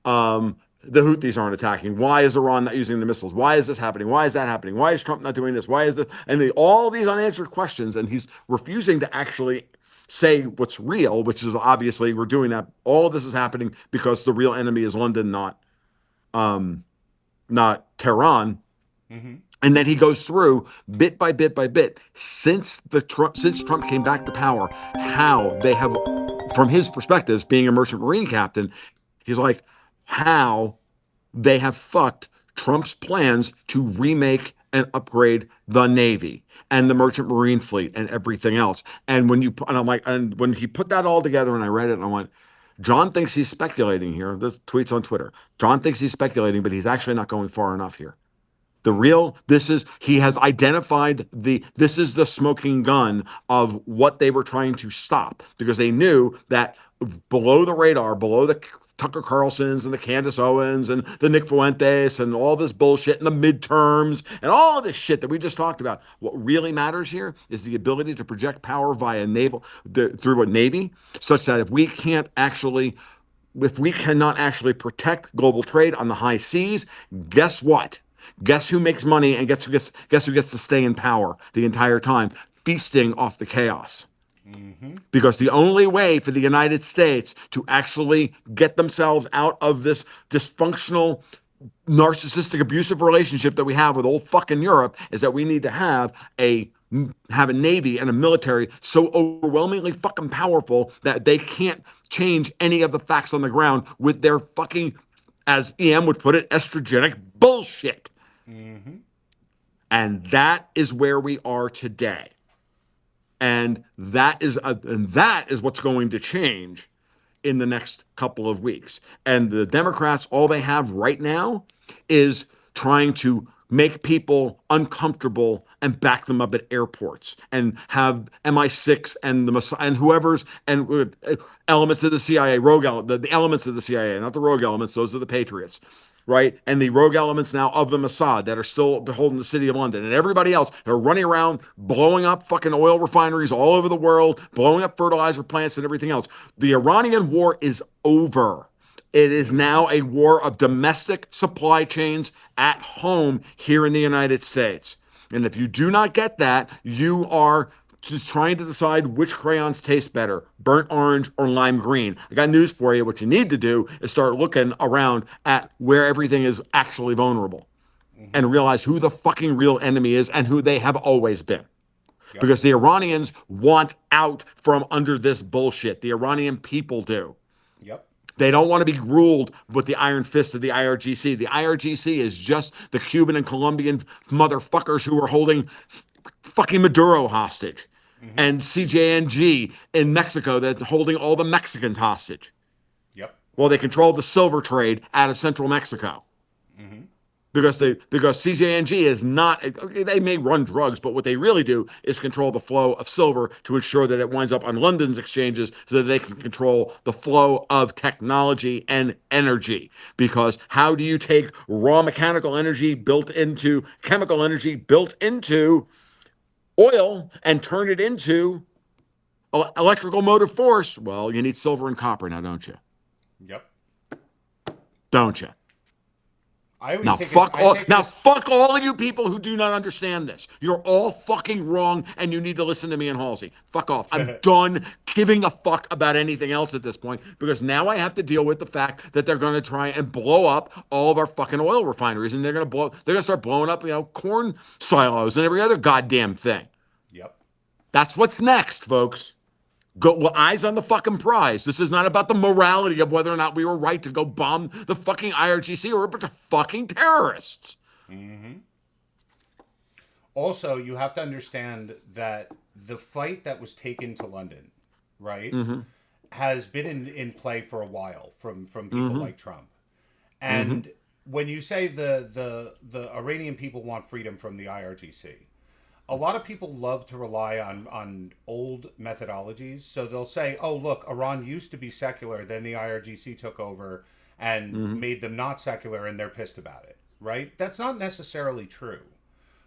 the Houthis aren't attacking. Why is Iran not using the missiles? Why is this happening? Why is that happening? Why is Trump not doing this? Why is this? And all these unanswered questions, and he's refusing to actually say what's real, which is obviously we're doing that. All of this is happening because the real enemy is London, not Tehran. Mm-hmm. And then he goes through bit by bit by bit since Trump came back to power, how they have, from his perspective, being a merchant marine captain, he's like how they have fucked Trump's plans to remake and upgrade the Navy and the merchant marine fleet and everything else. And when he put that all together and I read it and I went, John thinks he's speculating here. This tweets on Twitter. John thinks he's speculating, but he's actually not going far enough here. He has identified this is the smoking gun of what they were trying to stop because they knew that below the radar, below the Tucker Carlsons and the Candace Owens and the Nick Fuentes and all this bullshit and the midterms and all of this shit that we just talked about. What really matters here is the ability to project power via through a Navy, such that if we cannot actually protect global trade on the high seas, guess what? Guess who makes money and guess who gets to stay in power the entire time, feasting off the chaos. Mm-hmm. Because the only way for the United States to actually get themselves out of this dysfunctional, narcissistic, abusive relationship that we have with old fucking Europe is that we need to have a Navy and a military so overwhelmingly fucking powerful that they can't change any of the facts on the ground with their fucking, as EM would put it, estrogenic bullshit. Mm-hmm. And that is where we are today. And that is what's going to change in the next couple of weeks. And the Democrats, all they have right now is trying to make people uncomfortable and back them up at airports and have MI6 and whoever's and elements of the CIA, the elements of the CIA, not the rogue elements, those are the patriots. Right? And the rogue elements now of the Mossad that are still beholden to the city of London and everybody else that are running around blowing up fucking oil refineries all over the world, blowing up fertilizer plants and everything else. The Iranian war is over. It is now a war of domestic supply chains at home here in the United States. And if you do not get that, you are just trying to decide which crayons taste better, burnt orange or lime green. I got news for you. What you need to do is start looking around at where everything is actually vulnerable Mm-hmm. and realize who the fucking real enemy is and who they have always been. Yep. Because the Iranians want out from under this bullshit. The Iranian people do. Yep. They don't want to be ruled with the iron fist of the IRGC. The IRGC is just the Cuban and Colombian motherfuckers who are holding fucking Maduro hostage, Mm-hmm. and CJNG in Mexico that's holding all the Mexicans hostage. Yep. Well, they control the silver trade out of central Mexico Mm-hmm. because CJNG is not, they may run drugs, but what they really do is control the flow of silver to ensure that it winds up on London's exchanges so that they can control the flow of technology and energy. Because how do you take raw mechanical energy built into chemical energy built into oil and turn it into electrical motive force? Well, you need silver and copper now, don't you? Yep. Don't you? I always Now take it. fuck I all take now this. fuck all of you people who do not understand this. You're all fucking wrong and you need to listen to me and Halsey. Fuck off. I'm done giving a fuck about anything else at this point because now I have to deal with the fact that they're going to try and blow up all of our fucking oil refineries and they're going to start blowing up, corn silos and every other goddamn thing. Yep. That's what's next, folks. Go well, eyes on the fucking prize. This is not about the morality of whether or not we were right to go bomb the fucking IRGC or a bunch of fucking terrorists. Mm-hmm. Also, you have to understand that the fight that was taken to London, right, Mm-hmm. has been in play for a while from people Mm-hmm. like Trump. Mm-hmm. And when you say the Iranian people want freedom from the IRGC, a lot of people love to rely on old methodologies. So they'll say, "Oh, look, Iran used to be secular, then the IRGC took over and Mm-hmm. made them not secular, and they're pissed about it." Right? That's not necessarily true.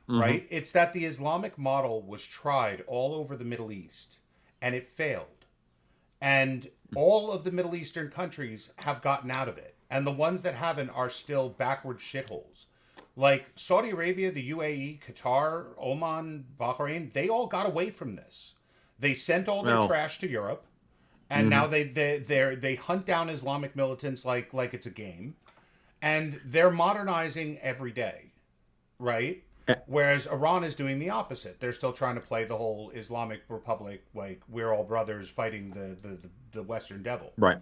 Mm-hmm. Right? It's that the Islamic model was tried all over the Middle East, and it failed. And all of the Middle Eastern countries have gotten out of it, and the ones that haven't are still backward shitholes. Like Saudi Arabia, the UAE, Qatar, Oman, Bahrain, they all got away from this. They sent all their Well, trash to Europe, and mm-hmm. now they hunt down Islamic militants like it's a game, and they're modernizing every day, right? Eh, Whereas Iran is doing the opposite. They're still trying to play the whole Islamic Republic, like we're all brothers fighting the Western devil. right.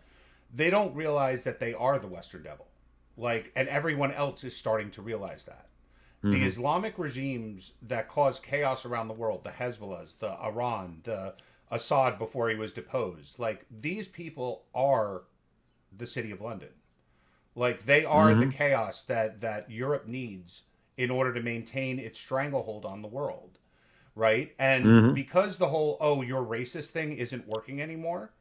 They don't realize that they are the Western devil. Like, and everyone else is starting to realize that. The Mm-hmm. Islamic regimes that cause chaos around the world, the Hezbollahs, the Iran, the Assad before he was deposed, like these people are the city of London. Like they are the Mm-hmm. chaos that Europe needs in order to maintain its stranglehold on the world, right? And Mm-hmm. because the whole "oh, you're racist" thing isn't working anymore,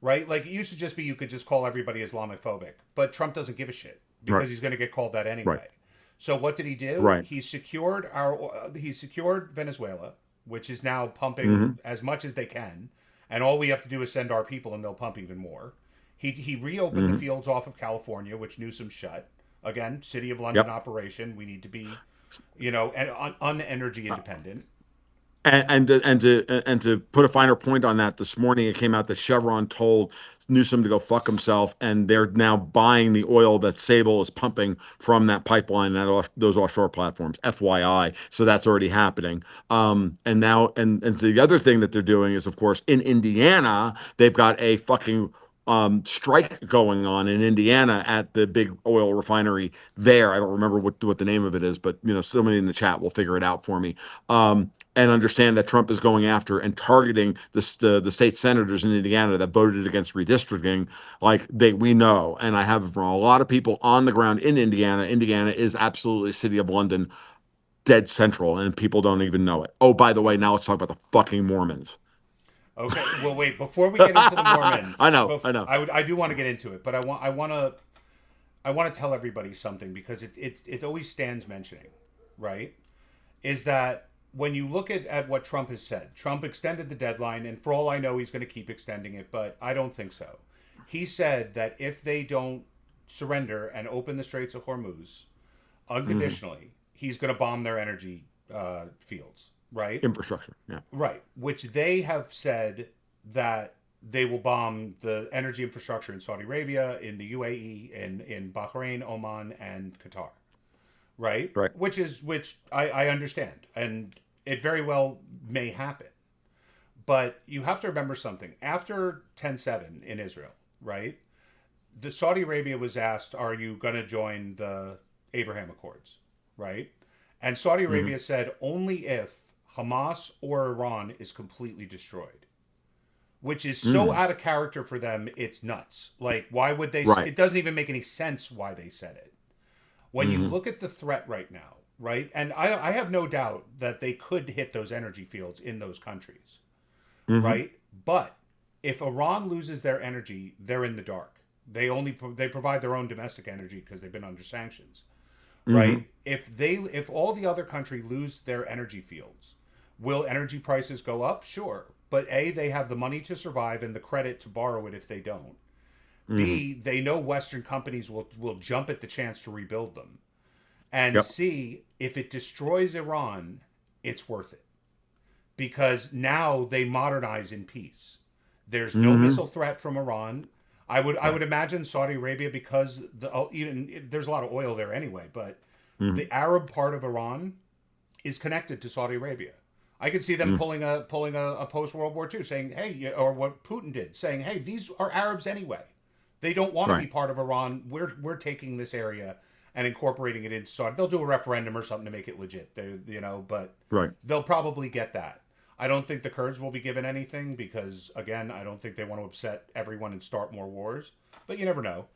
right? Like it used to just be you could just call everybody Islamophobic, but Trump doesn't give a shit Right. because he's going to get called that Right. anyway. So what did he do? Right. He secured Venezuela, which is now Mm-hmm. pumping as much as they can, and all we have to do is send our people, and they'll pump even more. He reopened the Mm-hmm. fields off of California, which Newsom shut. Again, City of London Yep. operation. We need to be, and unenergy independent. And to put a finer point on that, this morning it came out that Chevron told Newsom to go fuck himself, and they're now buying the oil that Sable is pumping from that pipeline and those offshore platforms. FYI, so that's already happening. And now, and the other thing that they're doing is, of course, in Indiana, they've got a fucking strike going on in Indiana at the big oil refinery there. I don't remember what the name of it is, but somebody in the chat will figure it out for me. And understand that Trump is going after and targeting the state senators in Indiana that voted against redistricting, like we know. And I have from a lot of people on the ground in Indiana. Indiana is absolutely city of London, dead central, and people don't even know it. Oh, by the way, now let's talk about the fucking Mormons. Okay, well, wait. Before we get into the Mormons, I know, I know. I do want to get into it, but I want to tell everybody something because it always stands mentioning, right? Is that when you look at what Trump has said, Trump extended the deadline, and for all I know, he's going to keep extending it, but I don't think so. He said that if they don't surrender and open the Straits of Hormuz Mm-hmm. unconditionally, he's going to bomb their energy fields. right? Infrastructure. Yeah. Right, which they have said that they will bomb the energy infrastructure in Saudi Arabia, in the UAE, in Bahrain, Oman, and Qatar. Right, Right. which I understand, and it very well may happen. But you have to remember something. After 10/7 in Israel, right? The Saudi Arabia was asked, "Are you going to join the Abraham Accords?" Right? And Saudi Mm-hmm. Arabia said only if Hamas or Iran is completely destroyed, which is so Mm. out of character for them, it's nuts. Like, why would they? Right. It doesn't even make any sense why they said it. When you Mm-hmm. look at the threat right now, right? And I have no doubt that they could hit those energy fields in those countries, Mm-hmm. right? But if Iran loses their energy, they're in the dark. They provide their own domestic energy because they've been under sanctions, Mm-hmm. right? If all the other country lose their energy fields, will energy prices go up? Sure, but A, they have the money to survive and the credit to borrow it if they don't. Mm-hmm. B, they know Western companies will jump at the chance to rebuild them. And Yep. C, if it destroys Iran, it's worth it because now they modernize in peace. There's no Mm-hmm. missile threat from Iran. I would Right. imagine Saudi Arabia because even there's a lot of oil there anyway, but Mm-hmm. the Arab part of Iran is connected to Saudi Arabia. I could see them Mm-hmm. pulling a post World War II, saying, "Hey," or what Putin did, saying, "Hey, these are Arabs anyway. They don't want to be Right. part of Iran. We're taking this area and incorporating it into Saudi. They'll do a referendum or something to make it legit. But Right. they'll probably get that. I don't think the Kurds will be given anything because, again, I don't think they want to upset everyone and start more wars. But you never know.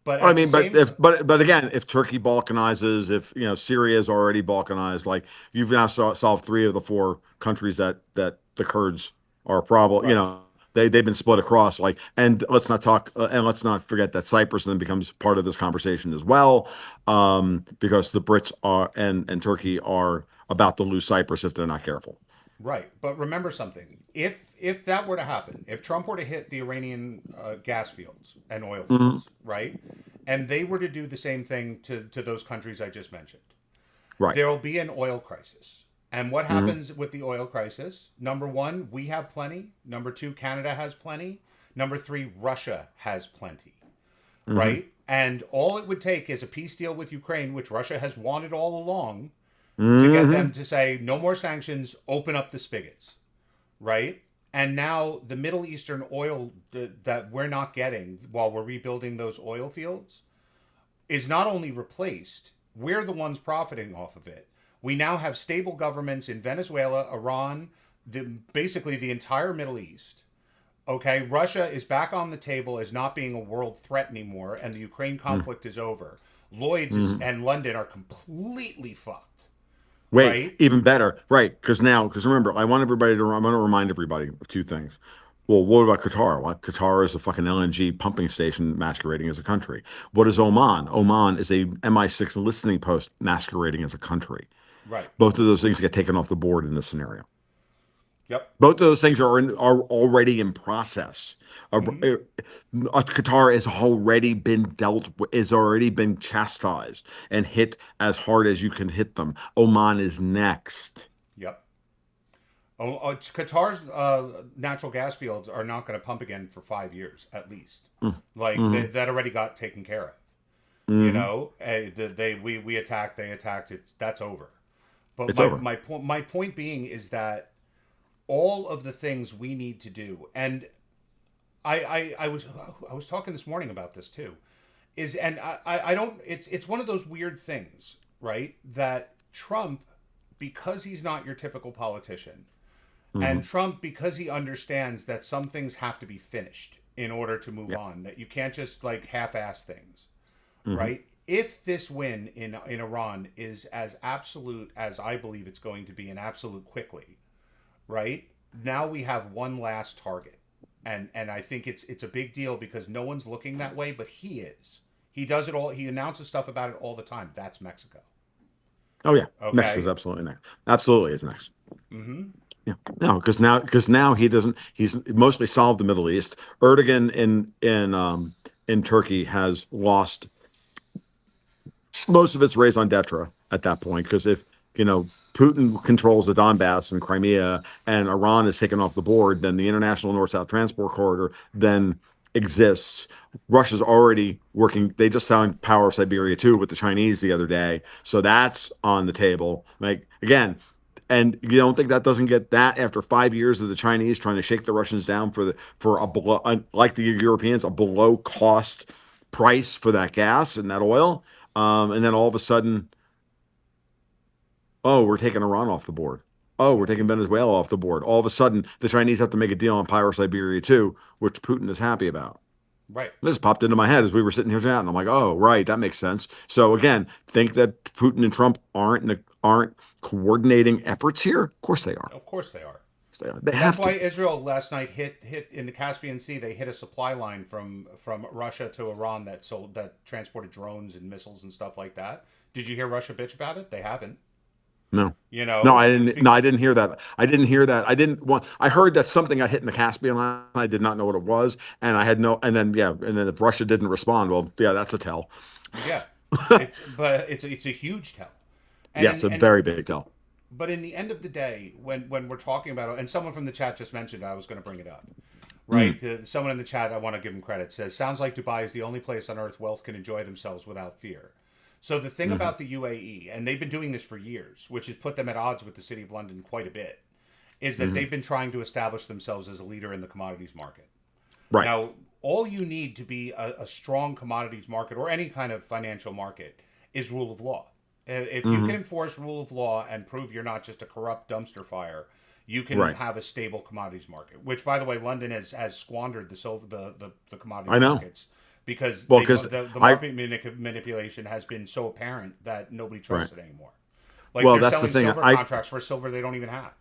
But I at the mean, but same if time, but again, if Turkey balkanizes, if Syria is already balkanized, like you've now solved three of the four countries that the Kurds are a problem. right, They've been split across. Like, and let's not forget that Cyprus then becomes part of this conversation as well, because the Brits are and Turkey are about to lose Cyprus if they're not careful. right. But remember something: if that were to happen, if Trump were to hit the Iranian gas fields and oil Hmm. fields, right, and they were to do the same thing to those countries I just mentioned, Right. there will be an oil crisis. And what Hmm. happens with the oil crisis? Number one, we have plenty. Number two, Canada has plenty. Number three, Russia has plenty, Hmm. right? And all it would take is a peace deal with Ukraine, which Russia has wanted all along, to get them Hmm. to say no more sanctions, open up the spigots, right? And now the Middle Eastern oil that we're not getting while we're rebuilding those oil fields is not only replaced, we're the ones profiting off of it. We now have stable governments in Venezuela, Iran, basically the entire Middle East. Okay, Russia is back on the table as not being a world threat anymore, and the Ukraine conflict is over. Hmm. And London are completely fucked, Wait, right? even better, right? Because remember, I want to remind everybody of two things. Well, what about Qatar? Well, Qatar is a fucking LNG pumping station masquerading as a country. What is Oman? Oman is a MI6 listening post masquerading as a country. Right. Both of those things get taken off the board in this scenario. Yep. Both of those things are already in process. Mm-hmm. Qatar has already been chastised and hit as hard as you can hit them. Oman is next. Yep. Qatar's natural gas fields are not going to pump again for 5 years at least. Like Mm-hmm. that already got taken care of. Mm-hmm. We attacked, they attacked. That's over. But It's over. my point being is that all of the things we need to do, and I was talking this morning about this too, is and I don't it's one of those weird things, right? That Trump, because he's not your typical politician, Mm-hmm. and Trump, because he understands that some things have to be finished in order to move Yeah. on, that you can't just like half-ass things, Mm-hmm. right? If this win in Iran is as absolute as I believe it's going to be, and absolute quickly, right? Now we have one last target, and I think it's a big deal because no one's looking that way, but he is. He does it all. He announces stuff about it all the time. That's Mexico. Oh yeah, Mexico's Okay. absolutely next. Absolutely is next. Mm-hmm. Yeah, no, because now he doesn't. He's mostly solved the Middle East. Erdogan in Turkey has lost most of its raison d'etre at that point Putin controls the Donbass and Crimea, and Iran is taken off the board, then the international North-South transport corridor then exists. Russia's already working. They just signed Power of Siberia 2 with the Chinese the other day, so that's on the table. Like again, and you don't think that doesn't get that after 5 years of the Chinese trying to shake the Russians down for a below, like the Europeans, a below cost price for that gas and that oil, and then all of a sudden, oh, we're taking Iran off the board. Oh, we're taking Venezuela off the board. All of a sudden, the Chinese have to make a deal on Power Siberia 2, which Putin is happy about. Right. This popped into my head as we were sitting here chatting. I'm like, oh, right, that makes sense. So again, think that Putin and Trump aren't coordinating efforts here? Of course they are. Of course they are. They are. They That's have why to. Israel last night hit in the Caspian Sea. They hit a supply line from Russia to Iran that transported drones and missiles and stuff like that. Did you hear Russia bitch about it? They haven't. No. You No, know, I it's didn't. No, I didn't hear that. I didn't hear that. I didn't want. I heard that something got hit in the Caspian line. I did not know what it was, and I had no. And then yeah, and then if Russia didn't respond, well, yeah, that's a tell. yeah, it's a huge tell, Yes, a and very big tell. but in the end of the day, when we're talking about it, and someone from the chat just mentioned, I was going to bring it up, Mm, right? Someone in the chat, I want to give him credit, says, sounds like Dubai is the only place on earth wealth can enjoy themselves without fear. So the thing hmm about the UAE, and they've been doing this for years, which has put them at odds with the City of London quite a bit, is that hmm they've been trying to establish themselves as a leader in the commodities market. Right. Now, all you need to be a strong commodities market or any kind of financial market is rule of law. If you can hmm enforce rule of law and prove you're not just a corrupt dumpster fire, you can Right. have a stable commodities market. Which, by the way, London has squandered the I commodities know. markets because Well, they because don't, the I market manipulation has been so apparent that nobody right. trusts it anymore. Like Well, they're that's the selling thing. silver contracts for silver they don't even have.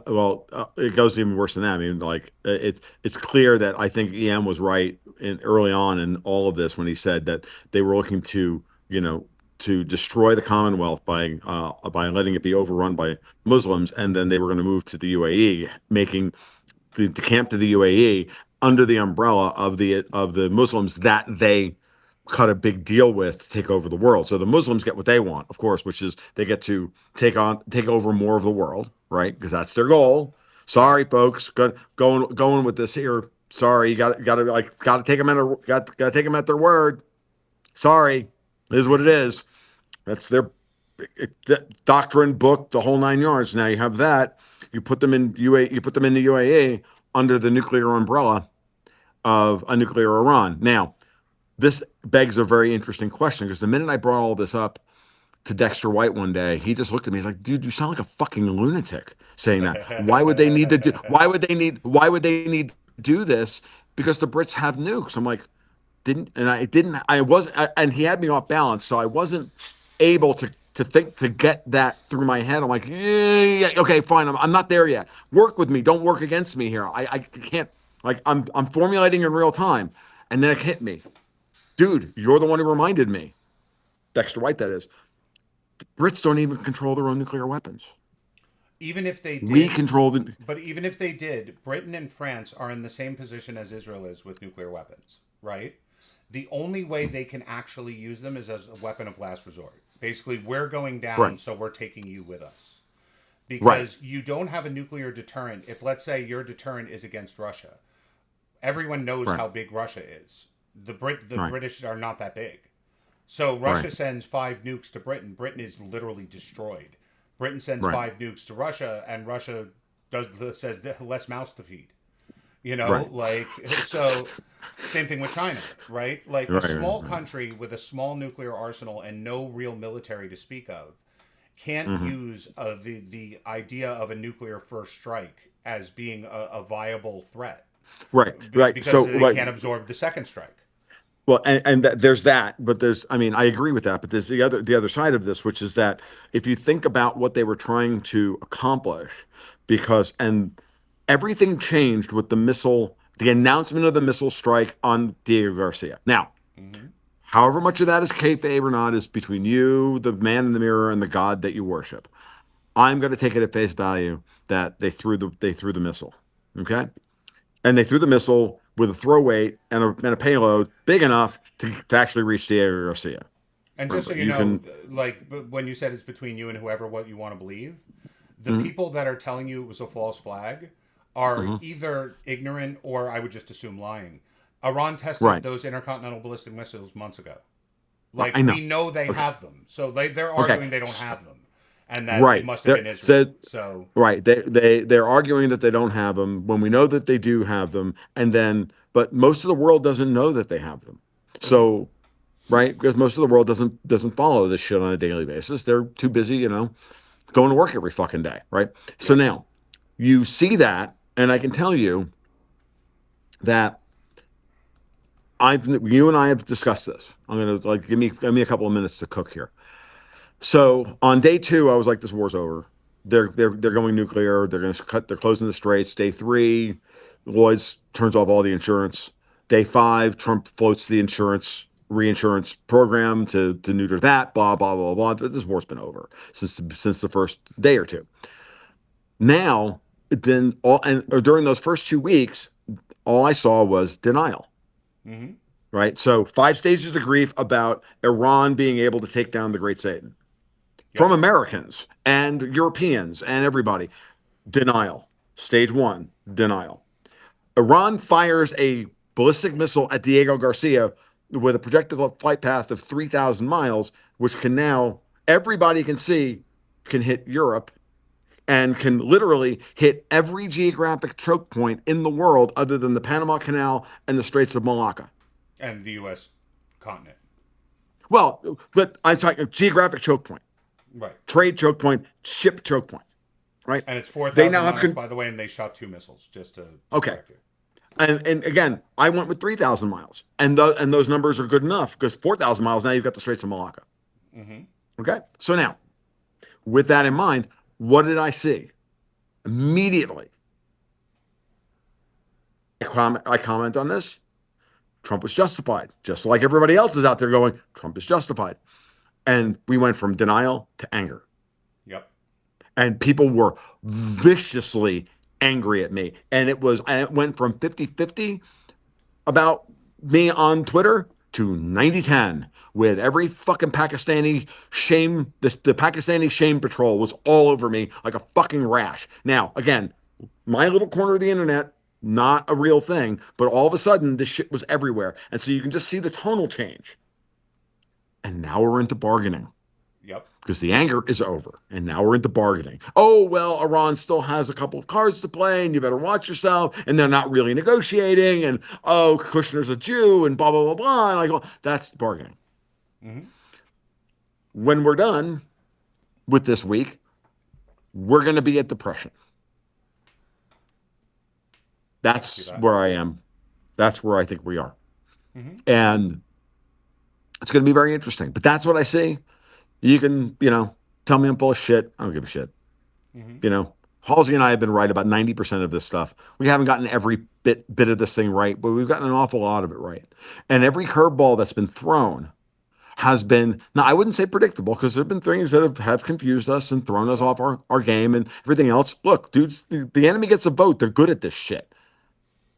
Well, it goes even worse than that. I mean, like it's clear that I think EM was right in early on in all of this when he said that they were looking to, you know, to destroy the Commonwealth by letting it be overrun by Muslims, and then they were going to move to the UAE, making the camp to the UAE under the umbrella of the Muslims that they cut a big deal with to take over the world. So the Muslims get what they want, of course, which is they get to take over more of the world, right? Because that's their goal. Right. Sorry, folks, going with this here. Sorry, you got to take them got to take them at their word. Sorry, it is what it is. That's their doctrine book, the whole 9 yards. Now you have that. You put them in UA. You put them in the UAE under the nuclear umbrella of a nuclear Iran. Now, this begs a very interesting question because the minute I brought all this up to Dexter White one day, he just looked at me. He's like, "Dude, you sound like a fucking lunatic saying that. Why would they need to do? Why would they need? Why would they need to do this? Because the Brits have nukes." I'm like, didn't, and I didn't. I wasn't, and he had me off balance, so I wasn't able to get that through my head. I'm like, yeah, okay, fine. I'm not there yet. Work with me. Don't work against me here. I can't. Like I'm formulating in real time, and then it hit me, dude. You're the one who reminded me, Dexter White. That is, the Brits don't even control their own nuclear weapons. Even if they We did, control the. but even if they did, Britain and France are in the same position as Israel is with nuclear weapons, right? The only way they can actually use them is as a weapon of last resort. Basically, we're going down, Right, so we're taking you with us. right, Because you don't have a nuclear deterrent. If, let's say, your deterrent is against Russia, everyone knows right, how big Russia is. The right, British are not that big. So right, Russia sends 5 nukes to Britain. Britain is literally destroyed. Britain sends right, 5 nukes to Russia, and Russia says less mouths to feed. right, Like so. Same thing with China, right? Like a right, small right. country with a small nuclear arsenal and no real military to speak of can't hmm use the idea of a nuclear first strike as being a viable threat Right, right. So, because it like, can't absorb the second strike. well, and there's that, but there's, I mean, I agree with that, but there's the other side of this, which is that if you think about what they were trying to accomplish, and everything changed with the announcement of the missile strike on Diego Garcia. Now, Hmm. however much of that is kayfabe or not is between you, the man in the mirror, and the God that you worship. I'm going to take it at face value that they threw the missile. Okay, and they threw the missile with a throw weight and a payload big enough to actually reach Diego Garcia. And just so Remember, you you know, can. like when you said it's between you and whoever what you want to believe, the Mhm, people that are telling you it was a false flag are mhm. either ignorant or I would just assume lying. Iran tested Right. those intercontinental ballistic missiles months ago. Right. Like I we know. know they Okay. have them, so they're Okay. arguing they don't have them, and that it Right. must have They're been Israel. so So right. They're arguing that they don't have them when we know that they do have them, and then but most of the world doesn't know that they have them. mhm. So right, because most of the world doesn't follow this shit on a daily basis. They're too busy, going to work every fucking day, right? So Yep. now you see that, and I can tell you that you and I have discussed this. I'm gonna like give me a couple of minutes to cook here. So on day two, I was like, this war's over. They're going nuclear. They're closing the straits. Day three, Lloyd's turns off all the insurance. Day five, Trump floats the reinsurance program to neuter that. Blah blah blah blah. This war's been over since the first day or two. Now, then all and during those first 2 weeks, all I saw was denial. Mhm. Right. So 5 stages of grief about Iran being able to take down the Great Satan from Yep. Americans and Europeans and everybody. Denial. Stage one, denial. Iran fires a ballistic missile at Diego Garcia with a projected flight path of 3,000 miles, which everybody can see, can hit Europe and can literally hit every geographic choke point in the world other than the Panama Canal and the Straits of Malacca. And the U.S. continent. Well, but I'm talking geographic choke point, Right. trade choke point, ship choke point, right? And it's four They thousand now have miles, by the way, and they shot two missiles. Just to okay. correct you. And again, I went with 3,000 miles, and those numbers are good enough because 4,000 miles now you've got the Straits of Malacca. Mhm. Okay, so now with that in mind, what did I see immediately? I comment on this. Trump was justified, just like everybody else is out there going, Trump is justified. And we went from denial to anger. Yep. And people were viciously angry at me. And it went from 50-50 about me on Twitter to 90-10 with every fucking Pakistani shame. The Pakistani shame patrol was all over me like a fucking rash. Now, again, my little corner of the internet, not a real thing, but all of a sudden this shit was everywhere. And so you can just see the tonal change. And now we're into bargaining Yep. because the anger is over. And now we're into bargaining. Oh, well, Iran still has a couple of cards to play and you better watch yourself. And they're not really negotiating. And oh, Kushner's a Jew and blah, blah, blah, blah. And I go, that's bargaining. Mhm. When we're done with this week, we're going to be at depression. I can see That's that. where I am. That's where I think we are. Mhm. And it's going to be very interesting. But that's what I see. You can, tell me I'm full of shit. I don't give a shit. Mhm. You know, Halsey and I have been right about 90% of this stuff. We haven't gotten every bit of this thing right, but we've gotten an awful lot of it right. And every curveball that's been thrown has been, now I wouldn't say predictable because there have been things that have confused us and thrown us Sure. off our game and everything else. Look, dudes, the enemy gets a vote. They're good at this shit.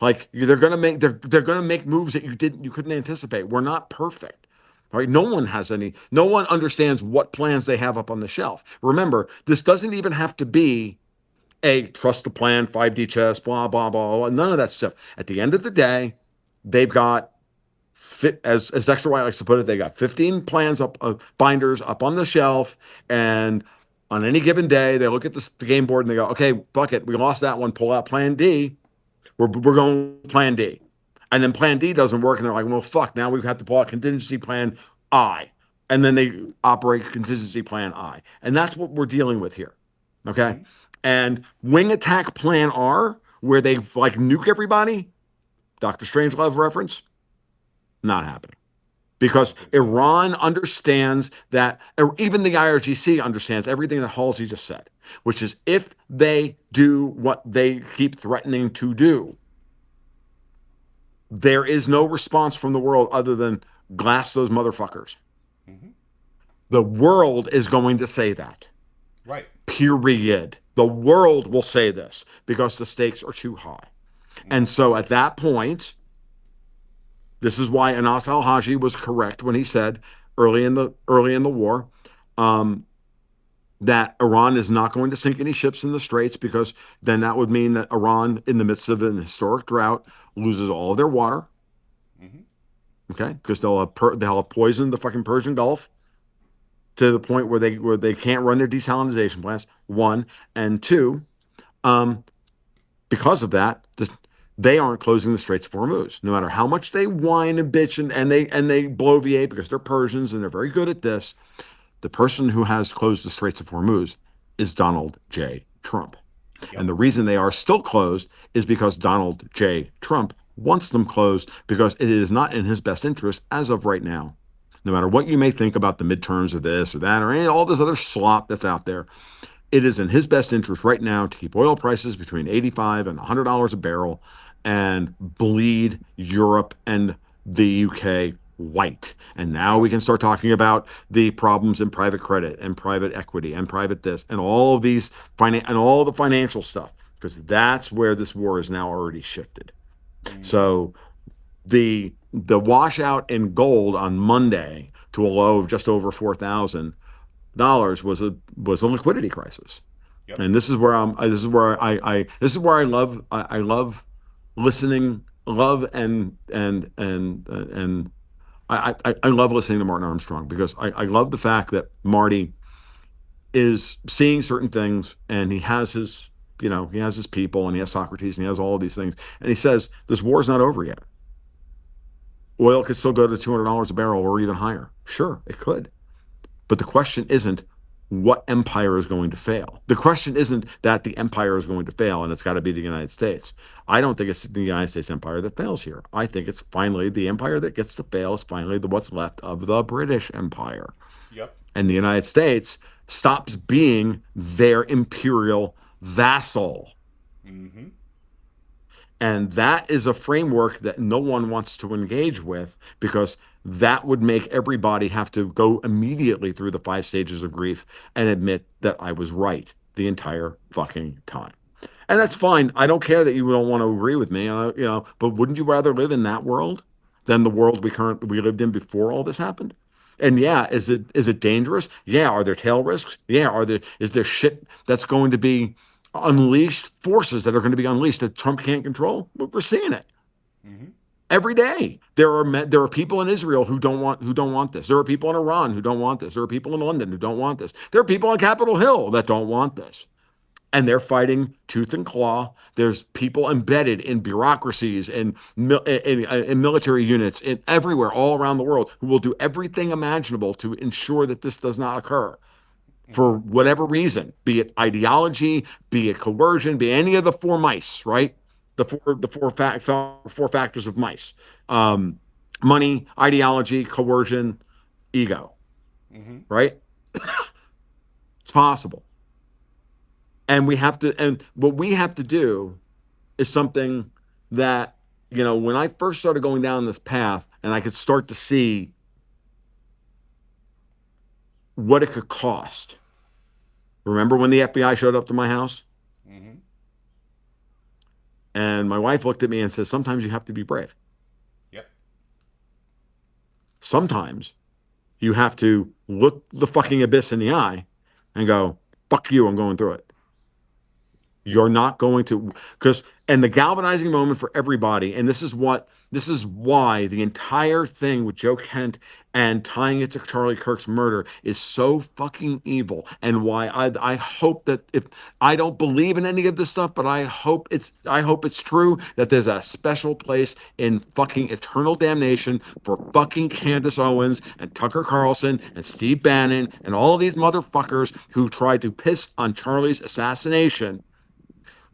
Like they're gonna make moves that you couldn't anticipate. We're not perfect. All right. No one understands what plans they have up on the shelf. Remember, this doesn't even have to be a trust the plan, 5D chess, blah, blah, blah, blah, none of that stuff. At the end of the day, they've got as Dexter White likes to put it, they got 15 plans up binders up on the shelf, and on any given day, they look at the game board and they go, okay, fuck it, we lost that one, pull out plan D. We're going with plan D. And then plan D doesn't work, and they're like, well, fuck, now we have to pull out contingency plan I. And then they operate contingency plan I. And that's what we're dealing with here. Okay. Mhm. And wing attack plan R, where they like nuke everybody, Dr. Strangelove reference, not happening. I Because don't think so. Iran understands that, or even the IRGC understands everything that Halsey just said, which is if they do what they keep threatening to do, there is no response from the world other than glass those motherfuckers. Mhm. The world is going to say that. Right. Period. The world will say this because the stakes are too high. And Mhm. so at that point, this is why Anas al-Haji was correct when he said early in the war, um, that Iran is not going to sink any ships in the straits because then that would mean that Iran, in the midst of an historic drought, loses all of their water. Hmm. Okay, because they'll have poisoned the fucking Persian Gulf to the point where they can't run their desalinization plants. One and two, um, because of that, they aren't closing the Straits of Hormuz. No matter how much they whine and bitch and they bloviate because they're Persians and they're very good at this, the person who has closed the Straits of Hormuz is Donald J. Trump. And Yep. the reason they are still closed is because Donald J. Trump wants them closed because it is not in his best interest as of right now. No matter what you may think about the midterms or this or that or all this other slop that's out there, it is in his best interest right now to keep oil prices between 85 and $100 a barrel and bleed Europe and the UK white. And now we Yep. can start talking about the problems in private credit and private equity and private this and all of these and all the financial stuff because that's where this war is now already shifted. Hmm. So the washout in gold on Monday to a low of just over $4,000 was a liquidity crisis. Yep. And this is where this is where I love listening, love and I love listening to Martin Armstrong because I love the fact that Marty is seeing certain things and he has his he has his people and he has Socrates and he has all of these things and he says this war's not over yet. Oil could still go to $200 a barrel or even higher. Sure, it could. But the question isn't what empire is going to fail. The question isn't that the empire is going to fail and it's got to be the United States. I don't think it's the United States empire that fails here. I think it's finally the empire that gets to fail is finally what's left of the British Empire. Yep. And the United States stops being their imperial vassal. Hmm. And that is a framework that no one wants to engage with because that would make everybody have to go immediately through the 5 stages of grief and admit that I was right the entire fucking time. And that's Hmm. fine. I don't care that you don't want to agree with me, but wouldn't you rather live in that world than the world we lived in before all this happened? And yeah, is it dangerous? Yeah, are there tail risks? Yeah, are there is there shit that's going to be unleashed, forces that are going to be unleashed that Trump can't control? We're seeing it Hmm. every day. There are people in Israel who don't want this. There are people in Iran who don't want this. There are people in London who don't want this. There are people on Capitol Hill that don't want this. And they're fighting tooth and claw. There's people embedded in bureaucracies and in military units in everywhere, all around the world, who will do everything imaginable to ensure that this does not occur Hmm. for whatever reason, be it ideology, be it coercion, be any of the four mice, right? Four factors of mice: um, money, ideology, coercion, ego. Hmm. Right? It's possible, and we have to. And what we have to do is something that when I first started going down this path, and I could start to see what it could cost. Remember when the FBI showed up to my house? Hmm. And my wife looked at me and said, sometimes you have to be brave. Yep. Sometimes you have to look the fucking abyss in the eye and go, fuck you, I'm going through it. You're not going to, because, and the galvanizing moment for everybody, and this is why the entire thing with Joe Kent and tying it to Charlie Kirk's murder is so fucking evil, and why I hope that if I don't believe in any of this stuff, but I hope it's true that there's a special place in fucking eternal damnation for fucking Candace Owens and Tucker Carlson and Steve Bannon and all these motherfuckers who tried to piss on Charlie's assassination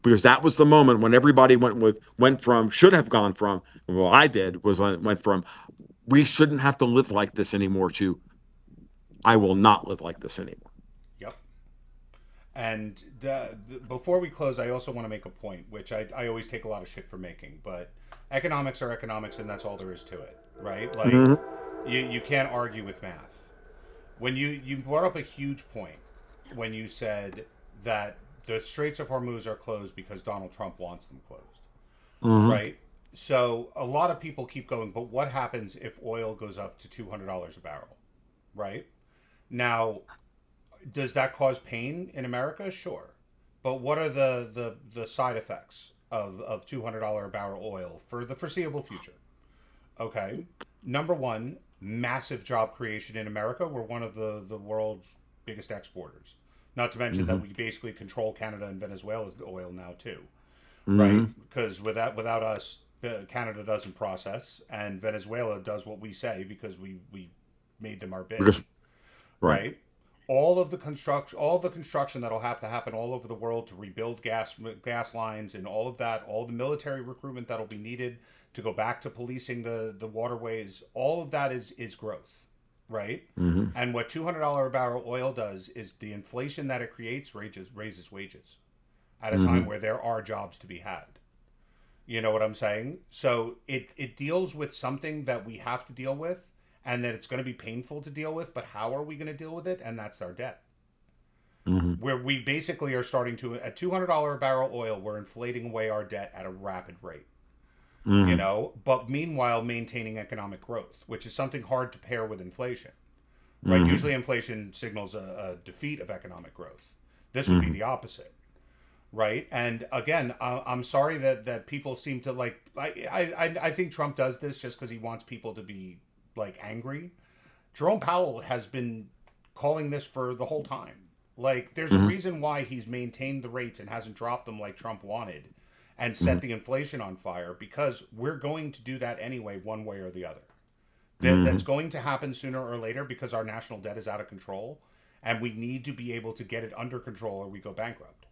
because that was the moment when everybody went from should have gone from well I did was went from we shouldn't have to live like this anymore to I will not live like this anymore. Yep. And before we close, I also want to make a point, which I always take a lot of shit for making, but economics are economics, and that's all there is to it, right? Like, Mm-hmm. you can't argue with math. When you brought up a huge point when you said that the Straits of Hormuz are closed because Donald Trump wants them closed, Mm-hmm. right? So a lot of people keep going, but what happens if oil goes up to $200 a barrel? right? Now, does that cause pain in America? Sure. But what are the side effects of $200 a barrel oil for the foreseeable future? Okay. Number one, massive job creation in America. We're one of the world's biggest exporters. Not to mention that Hmm. we basically control Canada and Venezuela's oil now too, right? Hmm. Because without us, Canada doesn't process, and Venezuela does what we say because we made them our Because bitch, right. right? All the construction that'll have to happen all over the world to rebuild gas lines and all of that, all the military recruitment that'll be needed to go back to policing the waterways, all of that is growth, right? Hmm. And what $200 a barrel oil does is the inflation that it creates raises wages at a time Hmm. where there are jobs to be had. You know what I'm saying? So it deals with something that we have to deal with and that it's going to be painful to deal with, but how are we going to deal with it? And that's our debt. Hmm. Where we basically are starting to, at $200 a barrel oil, we're inflating away our debt at a rapid rate, you Hmm. know, but meanwhile maintaining economic growth, which is something hard to pair with inflation, right? Hmm. Usually inflation signals a defeat of economic growth. This would be Hmm. the opposite, right? And again, I'm sorry that people seem to like. I think Trump does this just because he wants people to be like angry. Jerome Powell has been calling this for the whole time. Like, there's a Hmm. reason why he's maintained the rates and hasn't dropped them like Trump wanted, and set Hmm. the inflation on fire because we're going to do that anyway, one way or the other. That's Hmm. going to happen sooner or later because our national debt is out of control, and we need to be able to get it under control or we go bankrupt.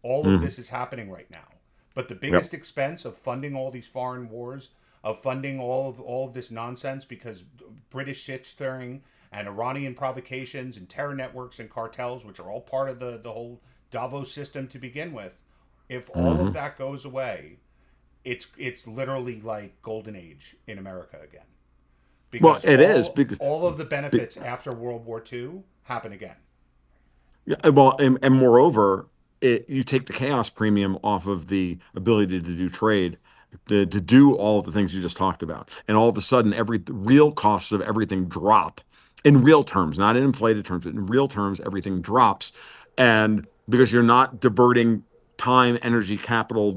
All of Hmm. this is happening right now. But the Yep. biggest expense of funding all these foreign wars, of funding all of this nonsense, because British shit stirring and Iranian provocations and terror networks and cartels, which are all part of the whole Davos system to begin with, if all of Hmm. that goes away, it's literally like golden age in America again, Well, because it is all of the be- benefits after World War II happen again. yeah, well, and moreover, you take the chaos premium off of the ability to do trade, to do all of the things you just talked about, and all of a sudden, the real costs of everything drop in real terms, not in inflated terms, but in real terms, everything drops, and because you're not diverting time, energy, capital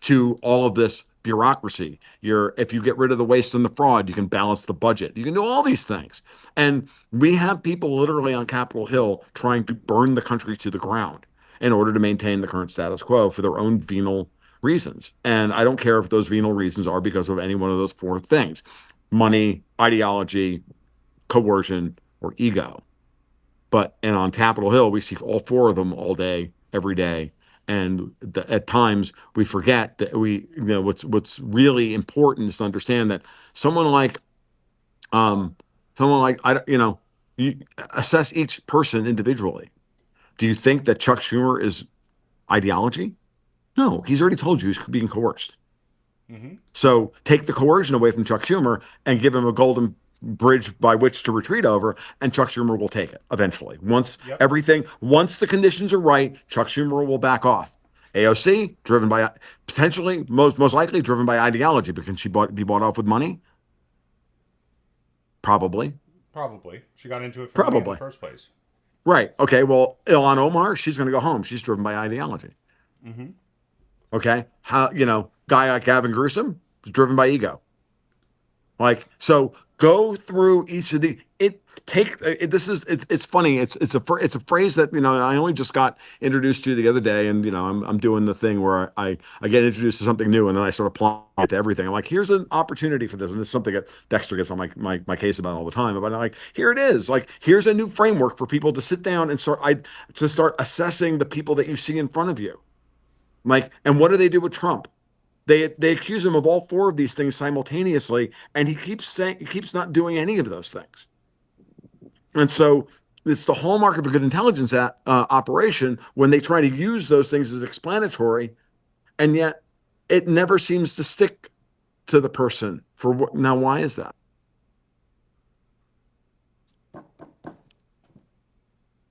to all of this bureaucracy. If you get rid of the waste and the fraud, you can balance the budget. You can do all these things. And we have people literally on Capitol Hill trying to burn the country to the ground in order to maintain the current status quo for their own venal reasons. And I don't care if those venal reasons are because of any one of those four things: money, ideology, coercion, or ego. And on Capitol Hill, we see all four of them all day, every day. And at times we forget that what's really important is to understand that someone like um, you assess each person individually. Do you think that Chuck Schumer is ideology? No, he's already told you he's being coerced. Mm-hmm. So take the coercion away from Chuck Schumer and give him a golden bridge by which to retreat over, and Chuck Schumer will take it eventually. Yep. Once the conditions are right, Chuck Schumer will back off. AOC, driven by potentially, most likely driven by ideology, but can she be bought off with money? Probably. Probably. She got into it for money in the Probably. first place. Right. Okay. Well, Ilhan Omar, she's going to go home. She's driven by ideology. Mm-hmm. Okay. Guy like Gavin Gruesome is driven by ego. Like, so go through each of the it take it, this is it's funny. It's a phrase that I only just got introduced to the other day, and I'm doing the thing where I get introduced to something new and then I sort of apply it to everything. I'm like, here's an opportunity for this, and it's something that Dexter gets on my case about all the time. But I'm like, here it is. Like, here's a new framework for people to sit down and start assessing the people that you see in front of you. Like, and what do they do with Trump? They accuse him of all four of these things simultaneously, and he keeps not doing any of those things. And so it's the hallmark of a good intelligence operation when they try to use those things as explanatory, and yet it never seems to stick to the person. Now, why is that?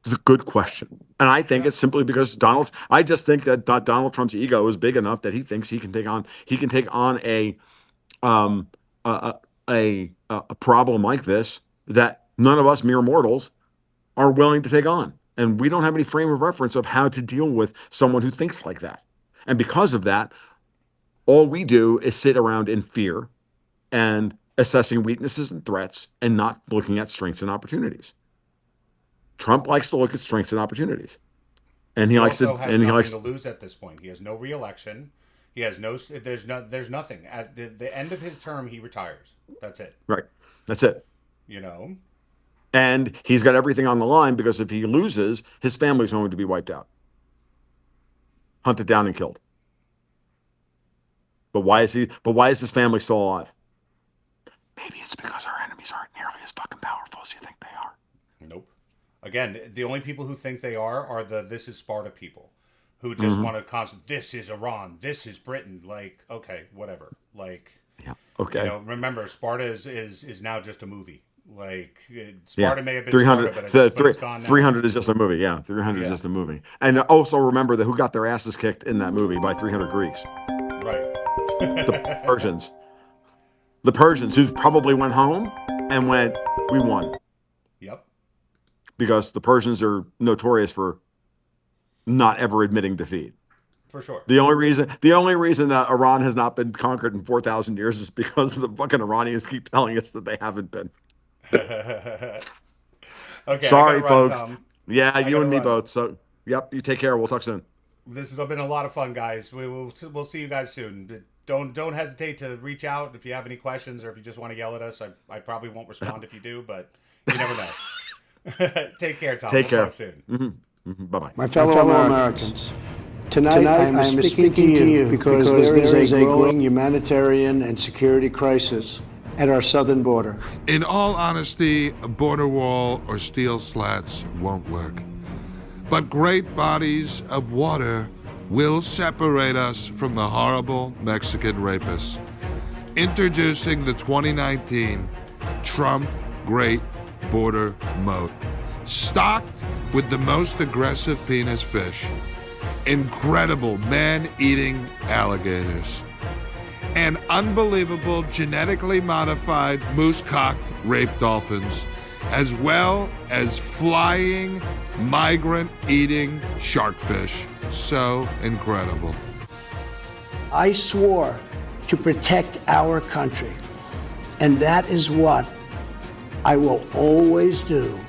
It's a good question. And I think Yeah. it's simply because I just think that Donald Trump's ego is big enough that he thinks he can take on um, a, a problem like this that none of us mere mortals are willing to take on. And we don't have any frame of reference of how to deal with someone who thinks like that. And because of that, all we do is sit around in fear and assessing weaknesses and threats and not looking at strengths and opportunities. Trump likes to look at strengths and opportunities. And he likes to, also has and he nothing likes to lose at this point. He has no re-election. He has no. There's nothing. At the end of his term, he retires. That's it. right. That's it. You know. And he's got everything on the line because if he loses, his family's going to be wiped out, hunted down and killed. But why is he? But why is his family still alive? Maybe it's because our enemies aren't nearly as fucking powerful as you think they are. Nope. Again, the only people who think they are the "This is Sparta" people, who just want to constant. This is Iran. This is Britain. Like, okay, whatever. Like, yeah, okay. You know, remember, Sparta is now just a movie. Like, Sparta may have been 300. Sparta, but it's gone now. 300 is just a movie. Yeah, 300 is just a movie. And also remember that who got their asses kicked in that movie by 300 Greeks? Right. The Persians. The Persians, who probably went home and went, we won. Yep. Because the Persians are notorious for not ever admitting defeat. For sure. The only reason that Iran has not been conquered in 4,000 years is because the fucking Iranians keep telling us that they haven't been. Okay. Sorry, run, folks. Tom. Yeah, you and me both. So, yep. You take care. We'll talk soon. This has been a lot of fun, guys. We'll see you guys soon. Don't hesitate to reach out if you have any questions or if you just want to yell at us. I probably won't respond if you do, but you never know. Take care, Tom. Take care. Talk soon. Mm-hmm. Mm-hmm. Bye bye. My fellow Americans, tonight I'm speaking to you because there is a growing humanitarian and security crisis at our southern border. In all honesty, a border wall or steel slats won't work. But great bodies of water will separate us from the horrible Mexican rapists. Introducing the 2019 Trump Great Border Moat. Stocked with the most aggressive penis fish, incredible man-eating alligators, and unbelievable genetically modified moose-cocked rape dolphins, as well as flying, migrant-eating sharkfish. So incredible. I swore to protect our country, and that is what I will always do.